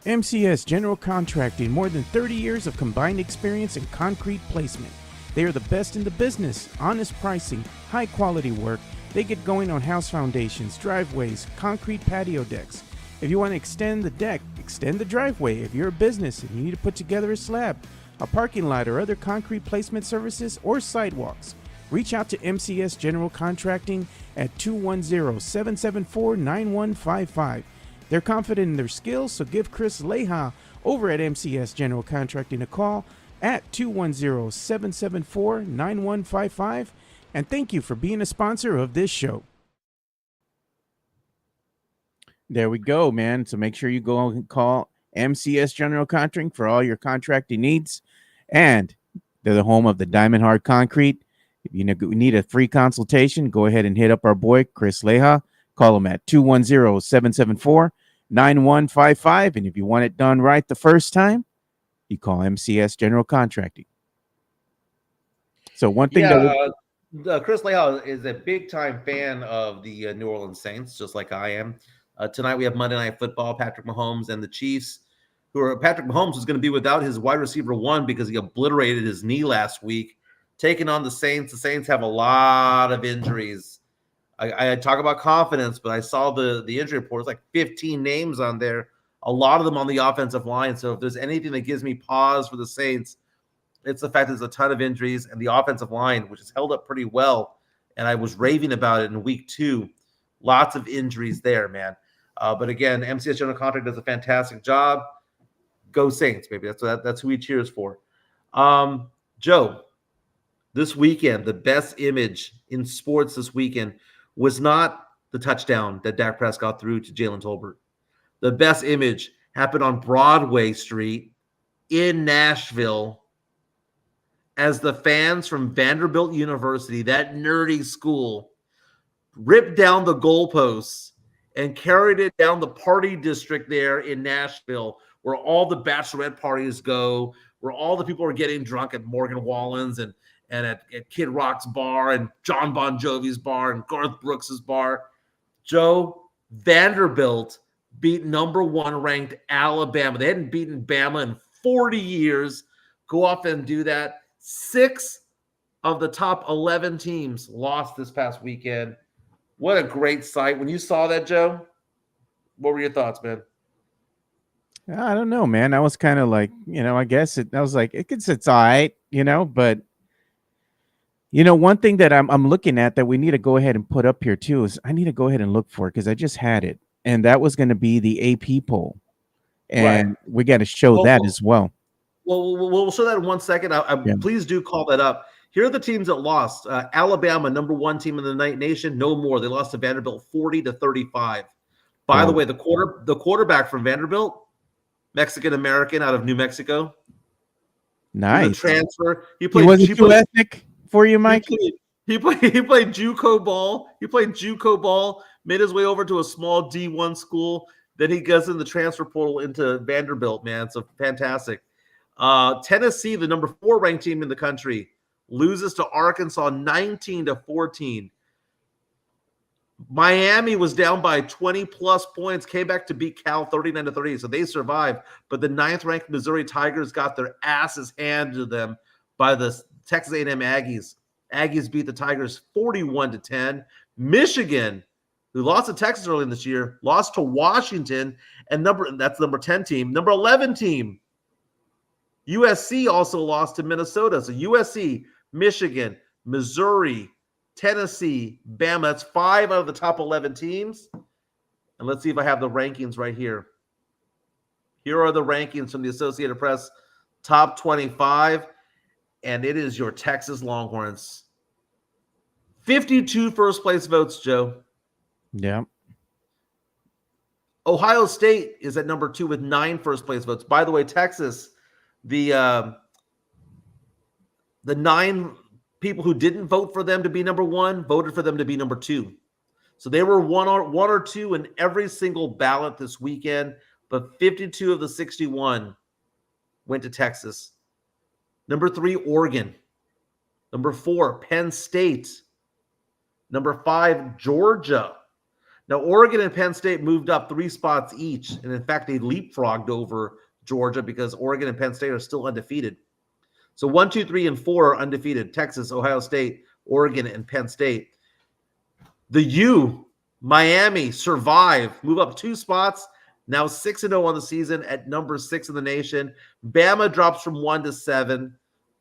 MCS General Contracting, more than 30 years of combined experience in concrete placement. They are the best in the business, honest pricing, high quality work. They get going on house foundations, driveways, concrete patio decks. If you want to extend the deck, extend the driveway. If you're a business and you need to put together a slab, a parking lot, or other concrete placement services or sidewalks, reach out to MCS General Contracting at 210-774-9155. They're confident in their skills, so give Chris Leha over at MCS General Contracting a call at 210-774-9155. And thank you for being a sponsor of this show. There we go, man. So make sure you go and call MCS General Contracting for all your contracting needs. And they're the home of the Diamond Hard Concrete. If you need a free consultation, go ahead and hit up our boy, Chris Leha. Call him at 210-774-9155. And if you want it done right the first time, you call MCS General Contracting. So one thing Chris Leha is a big-time fan of the New Orleans Saints, just like I am. Tonight we have Monday Night Football, Patrick Mahomes and the Chiefs, Patrick Mahomes is going to be without his wide receiver one because he obliterated his knee last week, taking on the Saints. The Saints have a lot of injuries. I talk about confidence, but I saw the injury report. It's like 15 names on there, a lot of them on the offensive line. So if there's anything that gives me pause for the Saints, it's the fact that there's a ton of injuries and the offensive line, which has held up pretty well. And I was raving about it in week 2. Lots of injuries there, man. But again, MCS General Contract does a fantastic job. Go Saints, baby. That's who he cheers for. Joe, this weekend, the best image in sports this weekend was not the touchdown that Dak Prescott threw to Jalen Tolbert. The best image happened on Broadway Street in Nashville as the fans from Vanderbilt University, that nerdy school, ripped down the goalposts and carried it down the party district there in Nashville, where all the bachelorette parties go, where all the people are getting drunk at Morgan Wallen's and at Kid Rock's bar and John Bon Jovi's bar and Garth Brooks's bar. Joe, Vanderbilt beat number 1 ranked Alabama. They hadn't beaten Bama in 40 years. Go off and do that. 6 of the top 11 teams lost this past weekend. What a great sight. When you saw that, Joe, what were your thoughts, man? I don't know, man. I was kind of like, I guess I was like, it's all right, but one thing that I'm looking at that we need to go ahead and put up here too is I need to go ahead and look for it because I just had it. And that was going to be the AP poll. And we got to show that as well. Well, we'll show that in 1 second. Please do call that up. Here are the teams that lost. Alabama, number 1 team in the nation, no more. They lost to Vanderbilt 40-35. By the way, the quarterback from Vanderbilt, Mexican-American out of New Mexico. Nice. Transfer. He wasn't too ethnic for you, Mike? He played JUCO ball. He played JUCO ball, made his way over to a small D1 school. Then he goes in the transfer portal into Vanderbilt, man. So fantastic. Tennessee, the number 4 ranked team in the country, loses to Arkansas 19-14. Miami was down by 20-plus points, came back to beat Cal 39-30, so they survived. But the 9th-ranked Missouri Tigers got their asses handed to them by the Texas A&M Aggies. Aggies beat the Tigers 41-10. Michigan, who lost to Texas early in this year, lost to Washington, and that's number 10 team. Number 11 team, USC also lost to Minnesota. So USC, Michigan, Missouri, Tennessee, Bama. That's 5 out of the top 11 teams. And let's see if I have the rankings right here. Here are the rankings from the Associated Press top 25. And it is your Texas Longhorns. 52 first place votes, Joe. Yeah. Ohio State is at number 2 with 9 first place votes. By the way, Texas, the 9 people who didn't vote for them to be number 1 voted for them to be number 2. So they were one or two in every single ballot this weekend, but 52 of the 61 went to Texas. Number 3, Oregon. Number 4, Penn State. Number 5, Georgia. Now, Oregon and Penn State moved up 3 spots each, and in fact, they leapfrogged over Georgia because Oregon and Penn State are still undefeated. So 1, 2, 3, and 4 are undefeated. Texas, Ohio State, Oregon, and Penn State. The U, Miami, survive, move up 2 spots, now 6-0 on the season at number 6 in the nation. Bama drops from 1 to 7.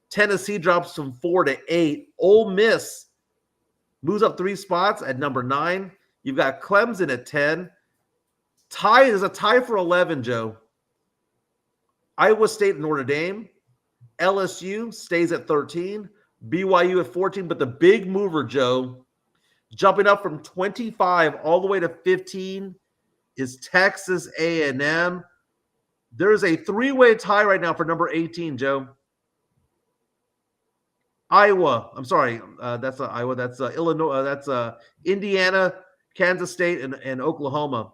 Tennessee drops from 4 to 8. Ole Miss moves up 3 spots at number 9. You've got Clemson at 10. There's a tie for 11, Joe. Iowa State and Notre Dame. LSU stays at 13, BYU at 14, but the big mover, Joe, jumping up from 25 all the way to 15 is Texas A&M. There's a 3-way tie right now for number 18, Joe. Iowa, I'm sorry, that's Iowa, that's Illinois, that's Indiana, Kansas State, and Oklahoma.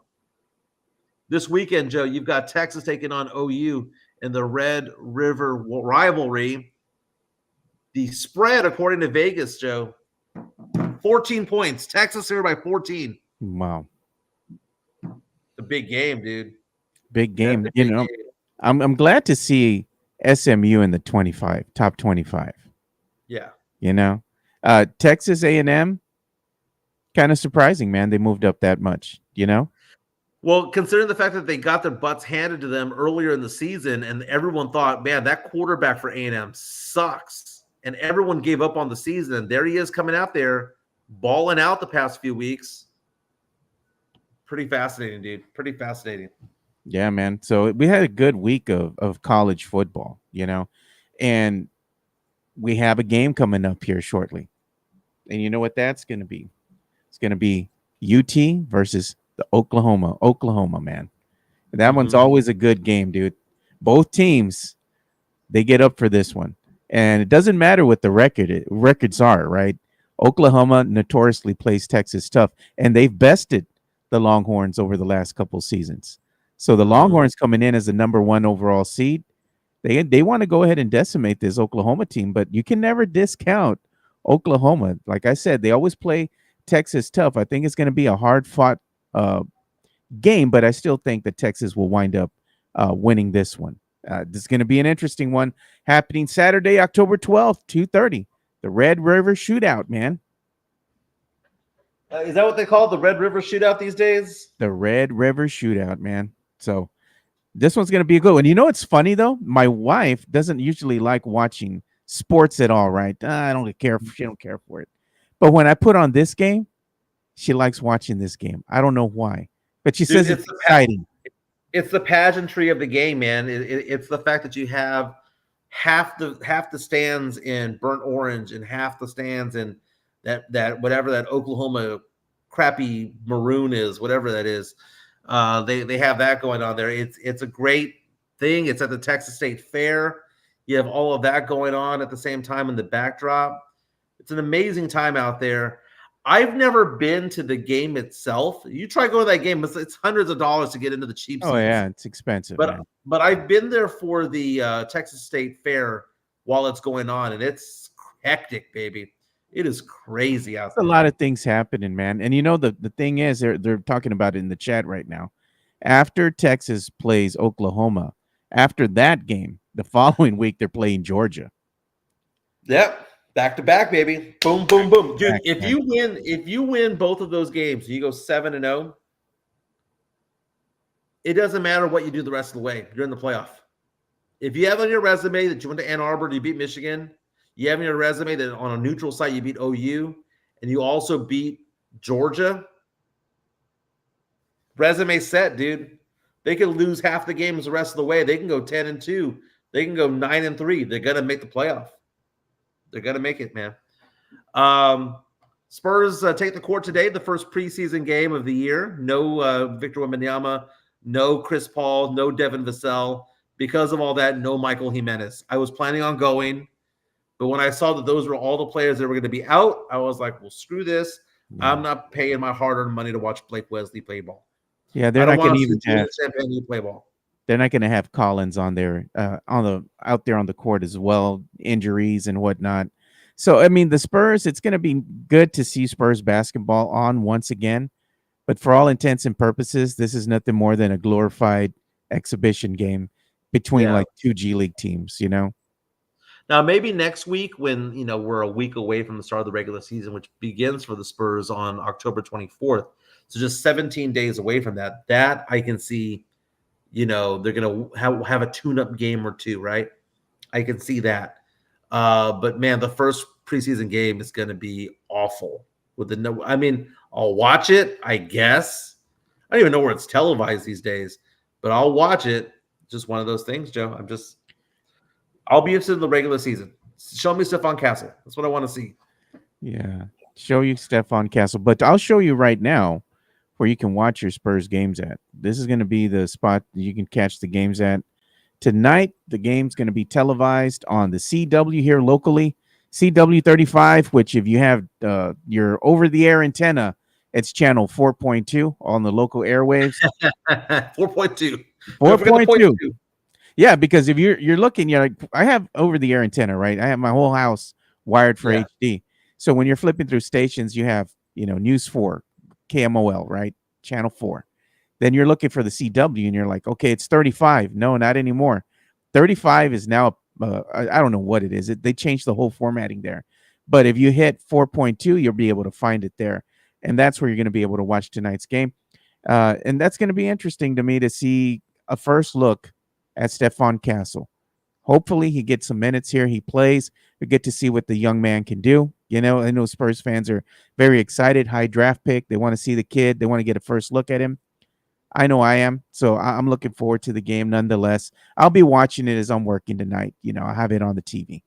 This weekend, Joe, you've got Texas taking on OU in the Red River rivalry. The spread, according to Vegas, Joe, 14 points. Texas here by 14. Wow. The big game, dude. Big game. Game. I'm glad to see SMU in the top 25. Yeah. Texas A&M, kind of surprising, man. They moved up that much, Well, considering the fact that they got their butts handed to them earlier in the season, and everyone thought, man, that quarterback for A&M sucks, and everyone gave up on the season, and there he is coming out there, balling out the past few weeks. Pretty fascinating, dude. Pretty fascinating. Yeah, man. So we had a good week of college football, and we have a game coming up here shortly. And you know what that's going to be? It's going to be UT versus the Oklahoma, man. That one's always a good game, dude. Both teams, they get up for this one. And it doesn't matter what the records are, right? Oklahoma notoriously plays Texas tough, and they've bested the Longhorns over the last couple seasons. So the Longhorns coming in as the number 1 overall seed, they want to go ahead and decimate this Oklahoma team, but you can never discount Oklahoma. Like I said, they always play Texas tough. I think it's going to be a hard-fought game, but I still think that Texas will wind up winning this one. This is going to be an interesting one happening Saturday, October 12th, 2:30. The Red River Shootout, man. Is that what they call the Red River Shootout these days? The Red River Shootout, man. So this one's going to be a good one. It's funny, though? My wife doesn't usually like watching sports at all, right? I don't care. She don't care for it. But when I put on this game, she likes watching this game. I don't know why, but she says it's exciting. It's the pageantry of the game, man. It's the fact that you have half the stands in burnt orange and half the stands in that whatever that Oklahoma crappy maroon is, whatever that is. They have that going on there. It's a great thing. It's at the Texas State Fair. You have all of that going on at the same time in the backdrop. It's an amazing time out there. I've never been to the game itself. You try going to that game, it's hundreds of dollars to get into the cheap seats. Oh, yeah, it's expensive. But I've been there for the Texas State Fair while it's going on, and it's hectic, baby. It is crazy out A there. lot of things happening, man. And the thing is, they're talking about it in the chat right now. After Texas plays Oklahoma, after that game, the following week they're playing Georgia. Yep. Back to back, baby. Boom, boom, boom. Dude, Back, if man. you win both of those games, you go 7-0. It doesn't matter what you do the rest of the way. You're in the playoff. If you have on your resume that you went to Ann Arbor, you beat Michigan, you have on your resume that on a neutral site you beat OU, and you also beat Georgia, resume set, dude. They could lose half the games the rest of the way. They can go 10-2. They can go 9-3. They're gonna make the playoff. They're gonna make it, man. Spurs take the court today, the first preseason game of the year. No Victor Wembanyama, no Chris Paul, no Devin Vassell. Because of all that, no Michael Jimenez. I was planning on going, but when I saw that those were all the players that were going to be out, I was like, well, screw this. Yeah. I'm not paying my hard-earned money to watch Blake Wesley play ball. Yeah, they're not going to even have. Play ball. They're not going to have Collins on there, out there on the court as well, injuries and whatnot. So I mean, the Spurs. It's going to be good to see Spurs basketball on once again, but for all intents and purposes, this is nothing more than a glorified exhibition game between like two G League teams. Now, maybe next week when, we're a week away from the start of the regular season, which begins for the Spurs on October 24th. So just 17 days away from that I can see, they're going to have a tune-up game or two, right? I can see that. But, man, the first preseason game is going to be awful. I'll watch it, I guess. I don't even know where it's televised these days, but I'll watch it. Just one of those things, Joe. I'll be interested in the regular season. Show me Stephon Castle. That's what I want to see. Yeah, show you Stephon Castle. But I'll show you right now where you can watch your Spurs games at. This is going to be the spot that you can catch the games at. Tonight, the game's going to be televised on the CW here locally. CW 35, which if you have your over-the-air antenna, it's channel 4.2 on the local airwaves. 4.2. 4.2. Yeah, because if you're looking, you're like, I have over-the-air antenna, right? I have my whole house wired for HD. So when you're flipping through stations, you have, News 4, KMOL, right? Channel 4. Then you're looking for the CW, and you're like, okay, it's 35. No, not anymore. 35 is now, I don't know what it is. They changed the whole formatting there. But if you hit 4.2, you'll be able to find it there. And that's where you're going to be able to watch tonight's game. And that's going to be interesting to me to see a first look at Stephon Castle. Hopefully he gets some minutes here. He plays. We get to see what the young man can do. I know Spurs fans are very excited. High draft pick. They want to see the kid. They want to get a first look at him. I know I am. So I'm looking forward to the game nonetheless. I'll be watching it as I'm working tonight. I have it on the TV.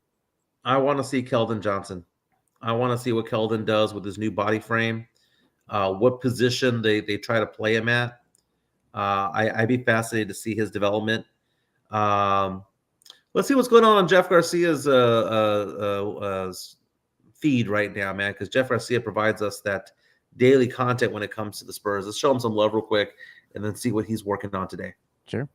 I want to see Keldon Johnson. I want to see what Keldon does with his new body frame. What position they try to play him at. I'd be fascinated to see his development. Let's see what's going on Jeff Garcia's feed right now, man, because Jeff Garcia provides us that daily content when it comes to the Spurs. Let's show him some love real quick and then see what he's working on today. Sure.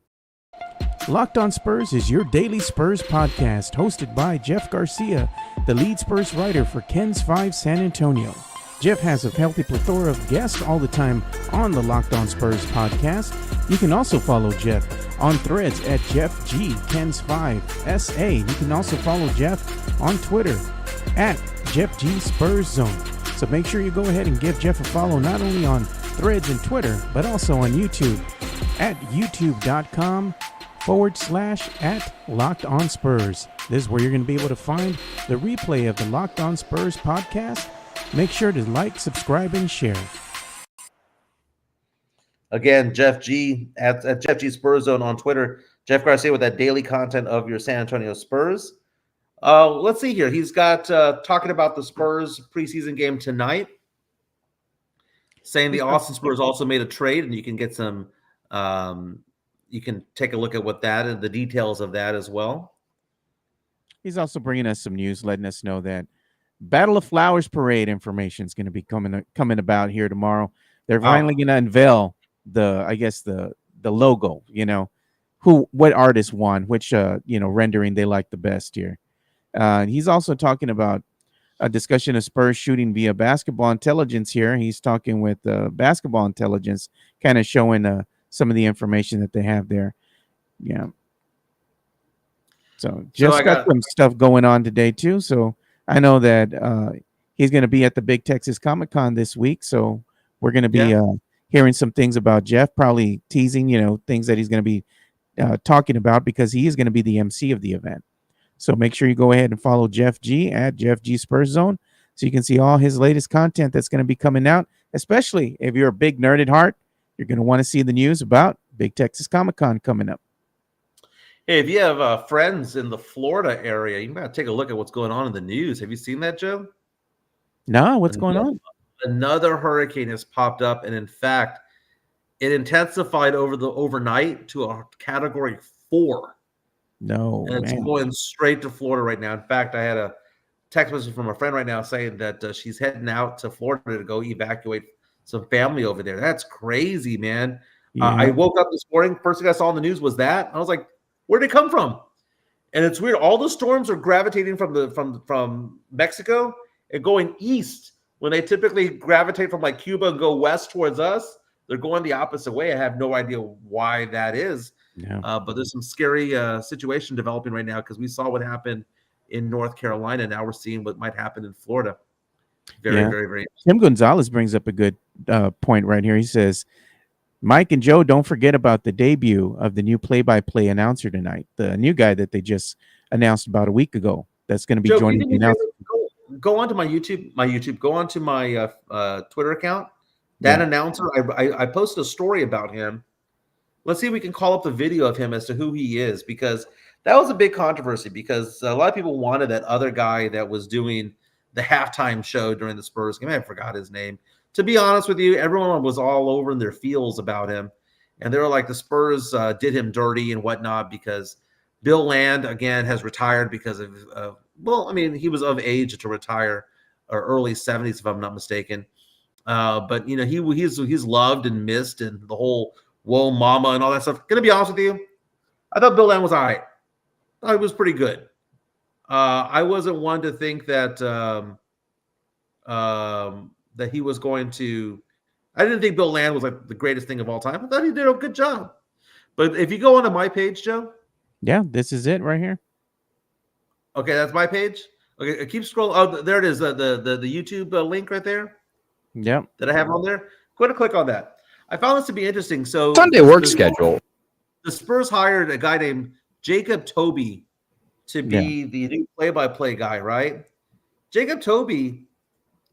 Locked on Spurs is your daily Spurs podcast, hosted by Jeff Garcia, the lead Spurs writer for Ken's 5 San Antonio. Jeff has a healthy plethora of guests all the time on the Locked on Spurs podcast. You can also follow Jeff on threads at Jeff G Ken's 5 SA. You can also follow Jeff on Twitter at Jeff G Spurs Zone. So make sure you go ahead and give Jeff a follow not only on threads and Twitter, but also on YouTube at youtube.com/@Locked on Spurs. This is where you're going to be able to find the replay of the Locked on Spurs podcast. Make sure to like, subscribe, and share. Again, Jeff G at Jeff G Spurs Zone on Twitter. Jeff Garcia with that daily content of your San Antonio Spurs. Let's see here. He's got talking about the Spurs preseason game tonight, saying the Austin Spurs also made a trade, and you can get some. You can take a look at what that and the details of that as well. He's also bringing us some news, letting us know that Battle of Flowers Parade information is going to be coming about here tomorrow. They're finally going to unveil the logo. What artist won, which rendering they like the best here. He's also talking about a discussion of Spurs shooting via basketball intelligence here. He's talking with basketball intelligence, kind of showing some of the information that they have there. Yeah. So Jeff's got some stuff going on today too. So I know that he's going to be at the Big Texas Comic-Con this week. So we're going to be hearing some things about Jeff, probably teasing, things that he's going to be talking about, because he is going to be the MC of the event. So make sure you go ahead and follow Jeff G at Jeff G Spurs Zone, so you can see all his latest content that's going to be coming out. Especially if you're a big nerd at heart, you're going to want to see the news about Big Texas Comic-Con coming up. Hey, if you have friends in the Florida area, you got to take a look at what's going on in the news. Have you seen that, Joe? No, what's going on? Another hurricane has popped up, and in fact, it intensified overnight to a Category 4. No, and it's going straight to Florida right now. In fact, I had a text message from a friend right now saying that she's heading out to Florida to go evacuate some family over there. That's crazy, man. Yeah. I woke up this morning. First thing I saw on the news was that. I was like, where'd it come from? And it's weird. All the storms are gravitating from Mexico and going east, when they typically gravitate from like Cuba and go west towards us. They're going the opposite way. I have no idea why that is. Yeah. But there's some scary situation developing right now, because we saw what happened in North Carolina. Now we're seeing what might happen in Florida. Very. Tim Gonzalez brings up a good point right here. He says, Mike and Joe, don't forget about the debut of the new play-by-play announcer tonight. The new guy that they just announced about a week ago. That's going to be joining the announcement. Go onto my YouTube. Go onto my Twitter account. That announcer, I posted a story about him. Let's see if we can call up the video of him as to who he is, because that was a big controversy, because a lot of people wanted that other guy that was doing the halftime show during the Spurs game. I forgot his name. To be honest with you, everyone was all over in their feels about him. And they were like, the Spurs did him dirty and whatnot, because Bill Land, again, has retired because of, he was of age to retire, or early 70s, if I'm not mistaken. But, he's loved and missed, and the whole whoa mama and all that stuff. Gonna be honest with you, I thought Bill Land was all right. I thought he was pretty good. I wasn't one to think that that he was going to. I didn't think Bill Land was like the greatest thing of all time. I thought he did a good job. But if you go onto my page, Joe. Yeah, this is it right here. Okay, that's my page. Okay, keep scrolling. Oh, there it is. The YouTube link right there. Yeah. That I have on there. Go ahead and click on that. I found this to be interesting. So Sunday work schedule. The Spurs hired a guy named Jacob Toby to be the new play-by-play guy, right? Jacob Toby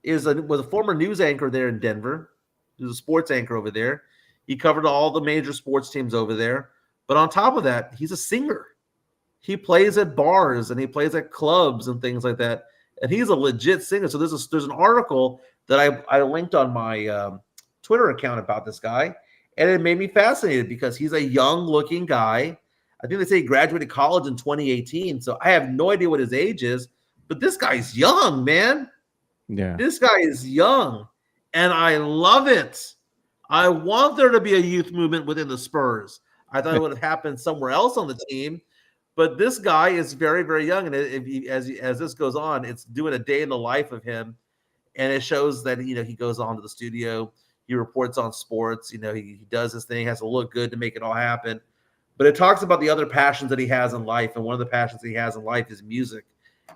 was a former news anchor there in Denver. He was a sports anchor over there. He covered all the major sports teams over there. But on top of that, he's a singer. He plays at bars and he plays at clubs and things like that. And he's a legit singer. So there's an article that I linked on my Twitter account about this guy, and it made me fascinated, because he's a young-looking guy. I think they say he graduated college in 2018, so I have no idea what his age is, but this guy's young, man. Yeah. This guy is young, and I love it. I want there to be a youth movement within the Spurs. I thought it would have happened somewhere else on the team, but this guy is very, very young, and as this goes on, it's doing a day in the life of him, and it shows that he goes on to the studio. He reports on sports. He does his thing, has to look good to make it all happen. But it talks about the other passions that he has in life. And one of the passions that he has in life is music,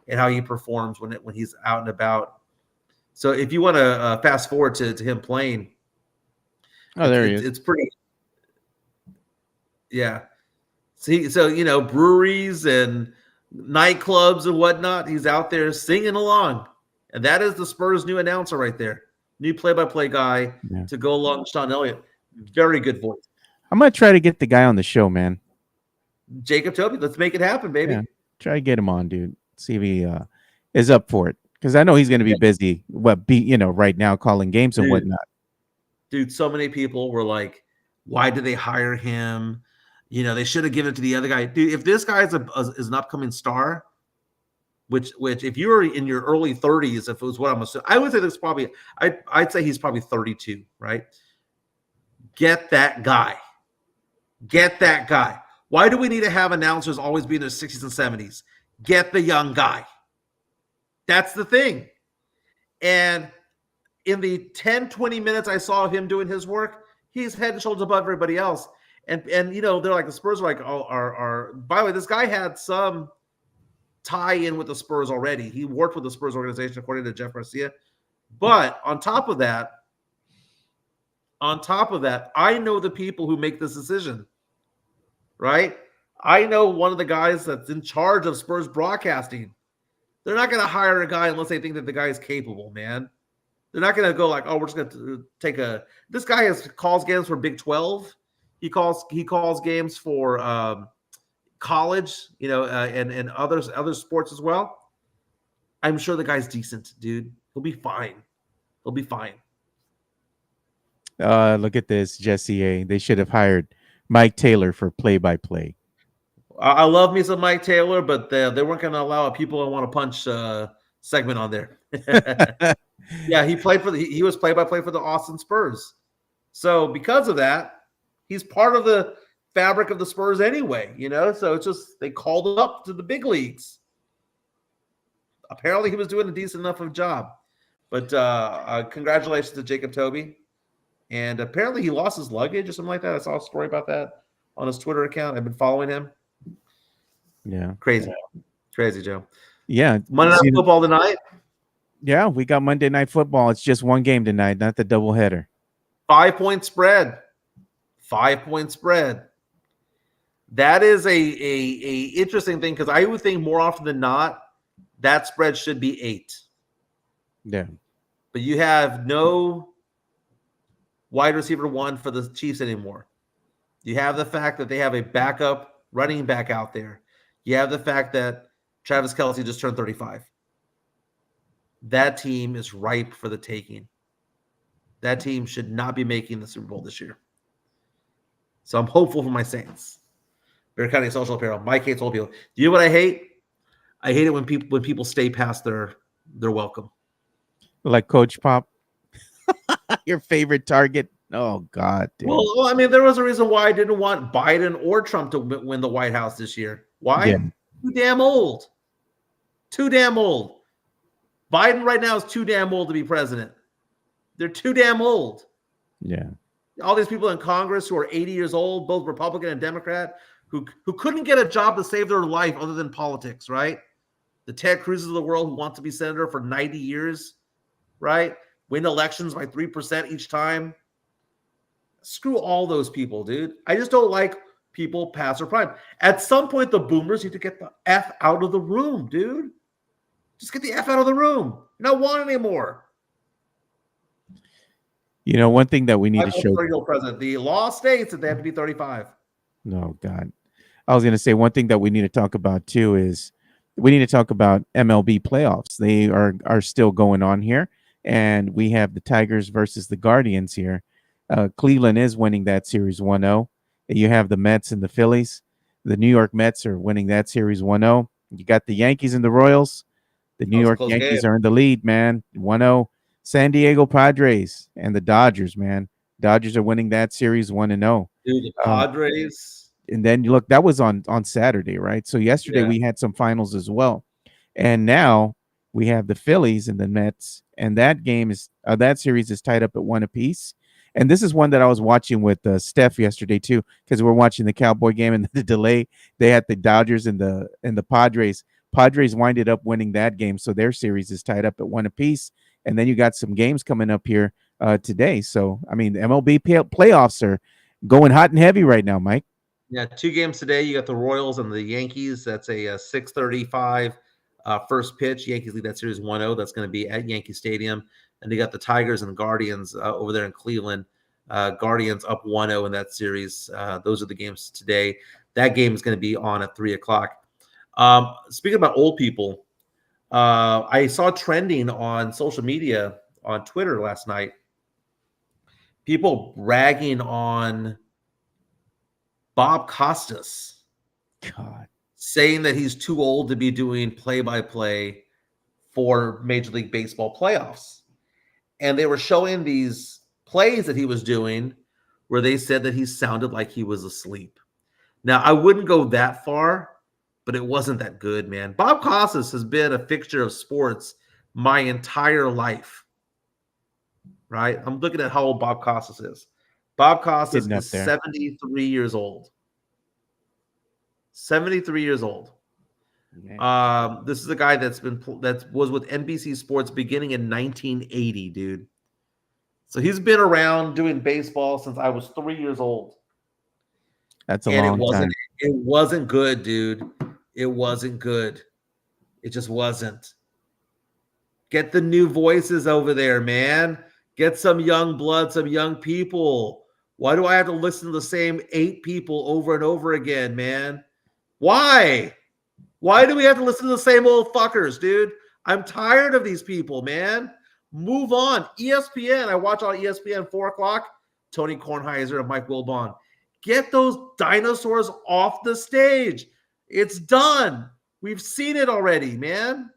and how he performs when he's out and about. So if you want to fast forward to him playing. Oh, there he is. It's pretty. Yeah. So breweries and nightclubs and whatnot, he's out there singing along. And that is the Spurs' new announcer right there. New play-by-play guy to go along with Sean Elliott. Very good voice. I'm going to try to get the guy on the show, man. Jacob Toby, let's make it happen, baby. Yeah. Try to get him on, dude. See if he is up for it. Because I know he's going to be busy, right now calling games and whatnot. Dude, so many people were like, why did they hire him? They should have given it to the other guy. Dude, if this guy is an upcoming star, which if you were in your early 30s, if it was what I'm assuming, I would say this probably, I'd say he's probably 32, right? Get that guy. Get that guy. Why do we need to have announcers always be in their 60s and 70s? Get the young guy. That's the thing. And in the 10, 20 minutes I saw of him doing his work, he's head and shoulders above everybody else. And they're like, the Spurs are like, by the way, this guy had some tie in with the Spurs already. He worked with the Spurs organization, according to Jeff Garcia. But on top of that, I know the people who make this decision, right? I know one of the guys that's in charge of Spurs broadcasting. They're not going to hire a guy unless they think that the guy is capable, man. They're not going to go like, oh, we're just going to take this guy calls games for Big 12. He calls games for college, and other sports as well. I'm sure the guy's decent, dude. He'll be fine. Look at this, Jesse A. They should have hired Mike Taylor for play-by-play. I love me some Mike Taylor, but they weren't going to allow a people who want to punch segment on there. Yeah, he was play-by-play for the Austin Spurs. So because of that, he's part of the fabric of the Spurs anyway, So it's just they called him up to the big leagues. Apparently, he was doing a decent enough of a job. But congratulations to Jacob Toby. And apparently he lost his luggage or something like that. I saw a story about that on his Twitter account. I've been following him. Yeah. Crazy, Joe. Yeah. Monday Night Football tonight. Yeah, we got Monday Night Football. It's just one game tonight, not the doubleheader. 5-point spread. 5-point spread. That is a interesting thing because I would think more often than not that spread should be 8. Yeah. But you have no wide receiver 1 for the Chiefs anymore. You have the fact that they have a backup running back out there. You have the fact that Travis Kelce just turned 35. That team is ripe for the taking. That team should not be making the Super Bowl this year. So I'm hopeful for my Saints. Bear County Social Apparel. Mike hates old people. Do you know what I hate? I hate it when people stay past their welcome. Like Coach Pop. Your favorite target. Oh, God. Dude. Well, I mean, there was a reason why I didn't want Biden or Trump to win the White House this year. Why? Yeah. Too damn old. Biden right now is too damn old to be president. They're too damn old. Yeah. All these people in Congress who are 80 years old, both Republican and Democrat, who couldn't get a job to save their life other than politics, right? The Ted Cruz's of the world who want to be senator for 90 years, right? Win elections by 3% each time. Screw all those people, dude. I just don't like people past their prime. At some point, the boomers need to get the F out of the room, dude. Just get the F out of the room. You don't want anymore. One thing that we need to show. President. The law states that they have to be 35. No, God. I was going to say one thing that we need to talk about, too, is we need to talk about MLB playoffs. They are still going on here. And we have the Tigers versus the Guardians here. Cleveland is winning that series 1-0. You have the Mets and the Phillies. The New York Mets are winning that series 1-0. You got the Yankees and the Royals. The New York Yankees are in the lead, man. 1-0. San Diego Padres and the Dodgers, man. Dodgers are winning that series 1-0. Dude, the Padres. And then you look, that was on Saturday, right? So yesterday we had some finals as well. And now we have the Phillies and the Mets. And that game is that series is tied up at 1 apiece. And this is one that I was watching with Steph yesterday too, because we're watching the Cowboy game and the delay. They had the Dodgers and the Padres. Padres winded up winning that game, so their series is tied up at 1 apiece. And then you got some games coming up here today. So I mean, the MLB playoffs are going hot and heavy right now, Mike. Yeah, 2 games today. You got the Royals and the Yankees. That's a 6:35 first pitch. Yankees lead that series 1-0. That's going to be at Yankee Stadium. And they got the Tigers and the Guardians over there in Cleveland. Guardians up 1-0 in that series. Those are the games today. That game is going to be on at 3 o'clock. Speaking about old people, I saw trending on social media on Twitter last night. People bragging on Bob Costas. God. Saying that he's too old to be doing play-by-play for Major League Baseball playoffs. And they were showing these plays that he was doing where they said that he sounded like he was asleep. Now, I wouldn't go that far, but it wasn't that good, man. Bob Costas has been a fixture of sports my entire life. Right? I'm looking at how old Bob Costas is. Bob Costas is 73 years old. 73 years old. Okay. This is a guy that was with NBC Sports beginning in 1980, dude. So he's been around doing baseball since I was 3 years old. That's a long time. It wasn't good, dude. It wasn't good. It just wasn't. Get the new voices over there, man. Get some young blood, some young people. Why do I have to listen to the same 8 people over and over again, man? Why? Why do we have to listen to the same old fuckers, dude? I'm tired of these people, man. Move on. ESPN. I watch on ESPN 4 o'clock. Tony Kornheiser and Mike Wilbon. Get those dinosaurs off the stage. It's done. We've seen it already, man.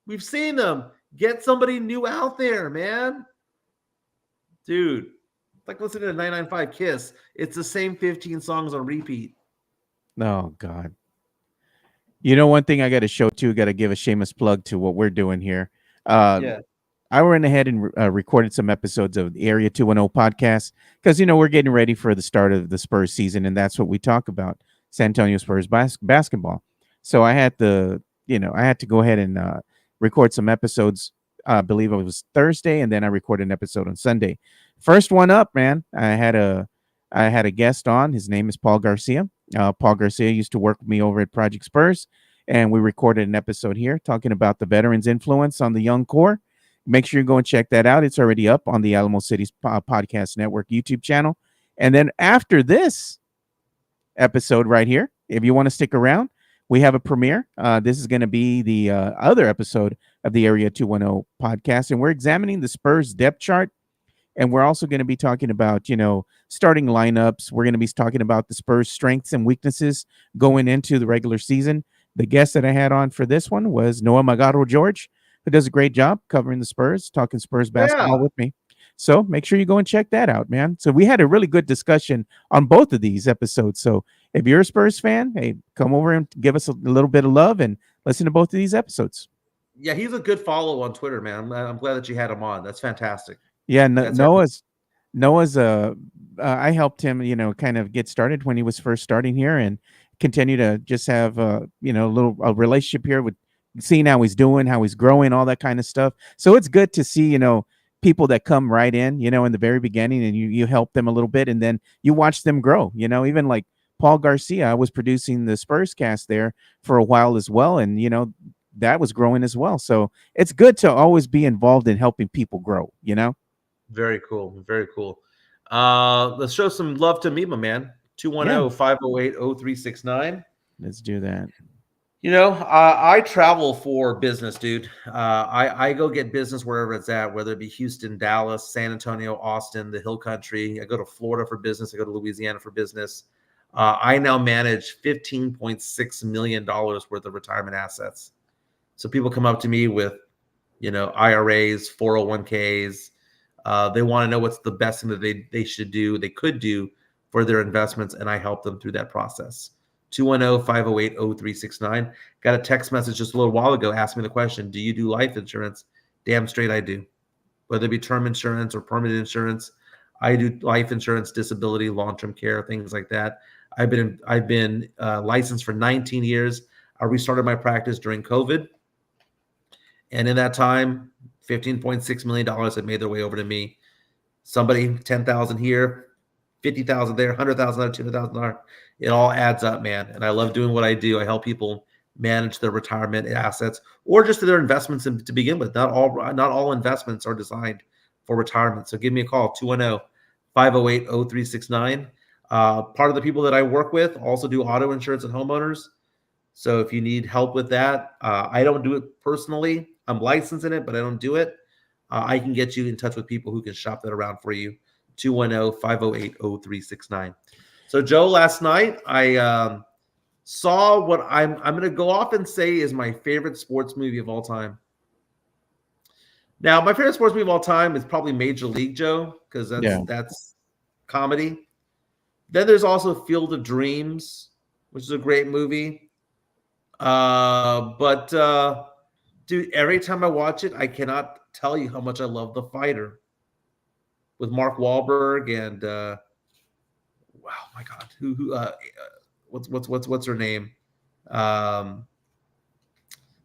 We've seen them. Get somebody new out there, man. Dude, it's like listening to 995 Kiss. It's the same 15 songs on repeat. Oh, God. You know, one thing I got to show too, got to give a shameless plug to what we're doing here. I went ahead and recorded some episodes of the Area 210 podcast because, you know, we're getting ready for the start of the Spurs season, and that's what we talk about, San Antonio Spurs basketball. So I had to go ahead and record some episodes. I believe it was Thursday, and then I recorded an episode on Sunday. First one up, man. I had a guest on. His name is Paul Garcia. Paul Garcia used to work with me over at Project Spurs, and we recorded an episode here talking about the veterans' influence on the young core. Make sure you go and check that out. It's already up on the Alamo City Podcast Network YouTube channel. And then after this episode right here, if you want to stick around, we have a premiere. This is going to be the other episode of the Area 210 podcast, and we're examining the Spurs depth chart. And we're also going to be talking about, you know, starting lineups. We're going to be talking about the Spurs' strengths and weaknesses going into the regular season. The guest that I had on for this one was Noah Magaro George, who does a great job covering the Spurs, talking Spurs basketball with me. So make sure you go and check that out, man. So we had a really good discussion on both of these episodes. So if you're a Spurs fan, hey, come over and give us a little bit of love and listen to both of these episodes. Yeah, he's a good follow on Twitter, man. I'm glad that you had him on. That's fantastic. Yeah, Noah's I helped him, you know, kind of get started when he was first starting here and continue to just have you know, a relationship here with seeing how he's doing, how he's growing, all that kind of stuff. So it's good to see, you know, people that come right in, you know, in the very beginning, and you help them a little bit, and then you watch them grow, you know. Even like Paul Garcia, I was producing the Spurs cast there for a while as well, and, you know, that was growing as well. So it's good to always be involved in helping people grow, you know. Very cool. Very cool. Let's show some love to me, my man. 210-508-0369. Let's do that. You know, I travel for business, dude. I go get business wherever it's at, whether it be Houston, Dallas, San Antonio, Austin, the Hill Country. I go to Florida for business. I go to Louisiana for business. I now manage $15.6 million worth of retirement assets. So people come up to me with, you know, IRAs, 401ks. They want to know what's the best thing that they should do, they could do for their investments, and I help them through that process. 210-508-0369. Got a text message just a little while ago asking me the question, do you do life insurance? Damn straight I do. Whether it be term insurance or permanent insurance, I do life insurance, disability, long-term care, things like that. I've been licensed for 19 years. I restarted my practice during COVID. And in that time, $15.6 million had made their way over to me. Somebody, $10,000 here, $50,000 there, $100,000 there, $200,000. It all adds up, man. And I love doing what I do. I help people manage their retirement assets or just their investments to begin with. Not all investments are designed for retirement. So give me a call, 210-508-0369. Part of the people that I work with also do auto insurance and homeowners. So if you need help with that, I don't do it personally. I'm licensed in it, but I don't do it. I can get you in touch with people who can shop that around for you. 210-508-0369. So Joe, last night I saw what I'm going to go off and say is my favorite sports movie of all time. Now, my favorite sports movie of all time is probably Major League, Joe, because that's comedy. Then there's also Field of Dreams, which is a great movie. But to Dude, every time I watch it, I cannot tell you how much I love The Fighter with Mark Wahlberg and wow, my God, what's her name? The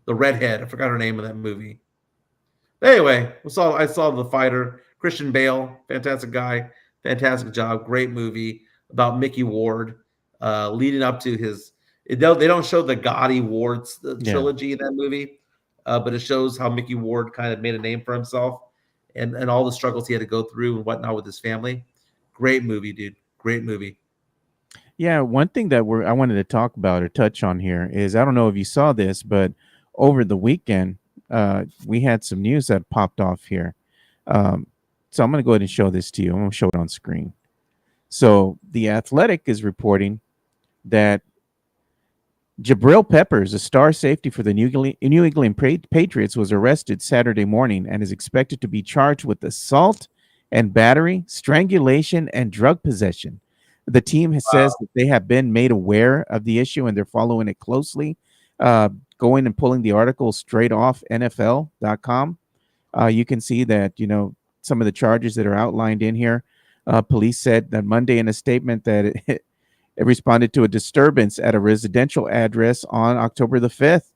redhead. I forgot her name in that movie. But anyway, I saw The Fighter. Christian Bale, fantastic guy, fantastic job, great movie about Mickey Ward, leading up to his. They don't show the gaudy Ward's trilogy in that movie, but it shows how Mickey Ward kind of made a name for himself and all the struggles he had to go through and whatnot with his family. Great movie, dude. Great movie. Yeah, one thing that I wanted to talk about or touch on here is, I don't know if you saw this, but over the weekend, we had some news that popped off here. So I'm going to go ahead and show this to you. I'm going to show it on screen. So The Athletic is reporting that Jabril Peppers, a star safety for the New England Patriots, was arrested Saturday morning and is expected to be charged with assault and battery, strangulation, and drug possession. The team says that they have been made aware of the issue and they're following it closely. Going and pulling the article straight off NFL.com, you can see that, some of the charges that are outlined in here. Police said that Monday in a statement that it responded to a disturbance at a residential address on October the 5th,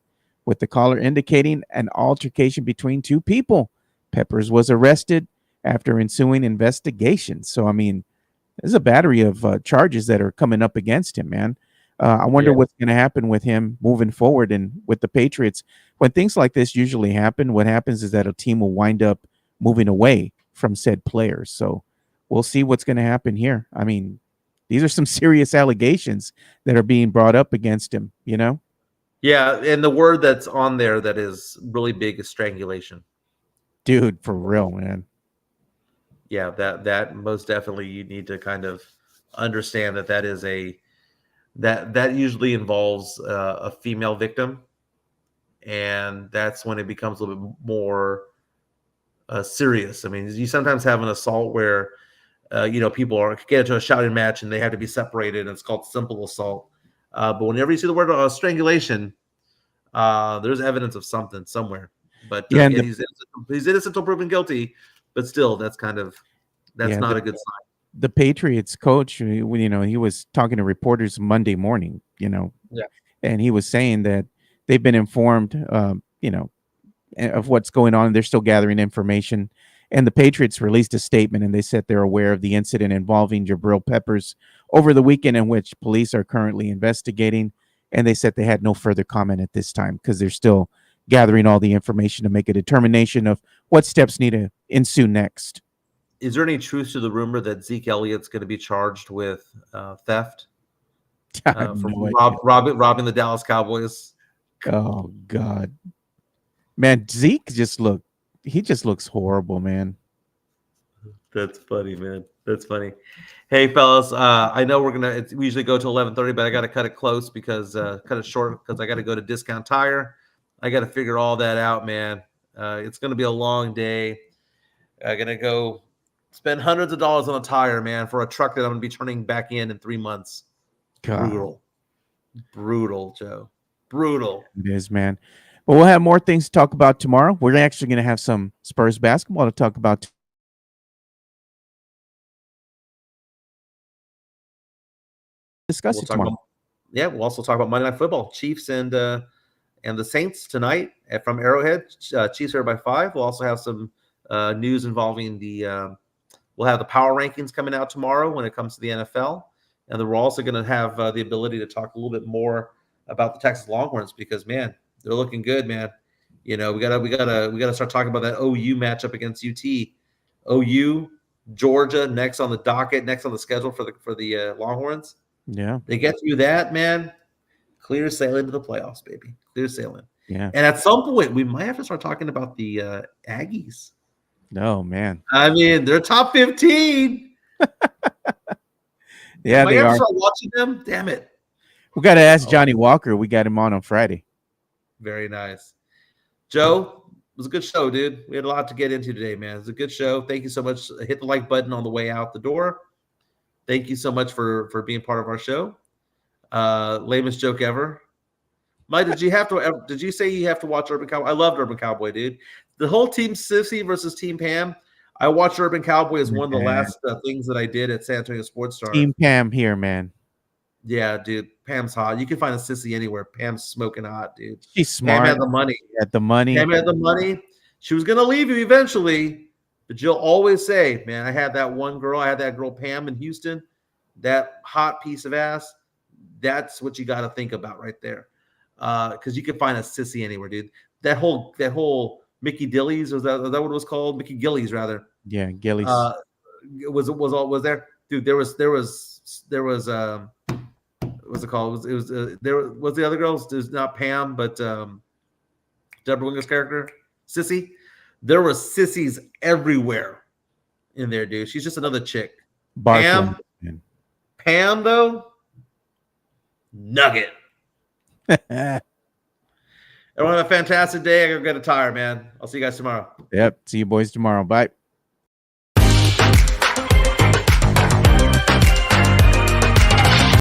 with the caller indicating an altercation between two people. Peppers was arrested after ensuing investigation. So, I mean, there's a battery of charges that are coming up against him, man. I wonder what's going to happen with him moving forward and with the Patriots. When things like this usually happen, what happens is that a team will wind up moving away from said players. So we'll see what's going to happen here. I mean, these are some serious allegations that are being brought up against him, Yeah, and the word that's on there that is really big is strangulation. Dude, for real, man. Yeah, that most definitely you need to kind of understand that is that usually involves a female victim, and that's when it becomes a little bit more serious. I mean, you sometimes have an assault where people get into a shouting match and they have to be separated, and it's called simple assault. But whenever you see the word strangulation, there's evidence of something somewhere. But he's innocent until proven guilty. But still, that's not a good sign. The Patriots coach, he was talking to reporters Monday morning, and he was saying that they've been informed, of what's going on. They're still gathering information. And the Patriots released a statement, and they said they're aware of the incident involving Jabril Peppers over the weekend, in which police are currently investigating. And they said they had no further comment at this time because they're still gathering all the information to make a determination of what steps need to ensue next. Is there any truth to the rumor that Zeke Elliott's going to be charged with theft for robbing the Dallas Cowboys? Oh, God. Man, Zeke just looks horrible, man. That's funny, man. That's funny. Hey, fellas, I know we usually go to 11:30, but I got to cut it close cut it short because I got to go to Discount Tire. I got to figure all that out, man. It's going to be a long day. I'm going to go spend hundreds of dollars on a tire, man, for a truck that I'm going to be turning back in 3 months. God. Brutal, Joe. Brutal. It is, man. But we'll have more things to talk about tomorrow. We're actually going to have some Spurs basketball to talk about. Discuss it tomorrow. We'll also talk about Monday Night Football. Chiefs and the Saints tonight from Arrowhead. Chiefs are by 5. We'll also have some news involving we'll have the power rankings coming out tomorrow when it comes to the NFL. And then we're also going to have the ability to talk a little bit more about the Texas Longhorns because, man, they're looking good, man. We gotta start talking about that OU matchup against UT. OU, Georgia, next on the docket, next on the schedule for the Longhorns. Yeah, they get through that, man. Clear sailing to the playoffs, baby. Clear sailing. Yeah. And at some point, we might have to start talking about the Aggies. No, man. I mean, they're top 15. Yeah, they are. Start watching them. Damn it. We got to ask Johnny Walker. We got him on Friday. Very nice. Joe, it was a good show, dude. We had a lot to get into today, man. It was a good show. Thank you so much. Hit the like button on the way out the door. Thank you so much for being part of our show. Lamest joke ever. Mike, did you say you have to watch Urban Cowboy? I loved Urban Cowboy, dude. The whole Team Sissy versus Team Pam. I watched Urban Cowboy as one of the last things that I did at San Antonio Sports Star. Team Pam here, man. Yeah, dude. Pam's hot. You can find a sissy anywhere. Pam's smoking hot, dude. She's smart. Pam had the money. Pam had the money. She was gonna leave you eventually, but you'll always say, "Man, I had that one girl. I had that girl Pam in Houston. That hot piece of ass. That's what you got to think about right there, because you can find a sissy anywhere, dude. That whole Mickey Dillies was that what it was called? Mickey Gillies, rather. Yeah, Gillies. Was there, dude? There was what's it called? It was there was the other girls. There's not Pam, but Deborah Winger's character, Sissy. There were sissies everywhere in there, dude. She's just another chick. Pam though, nugget. Everyone have a fantastic day. I gotta get a tire, man. I'll see you guys tomorrow. Yep. See you boys tomorrow. Bye.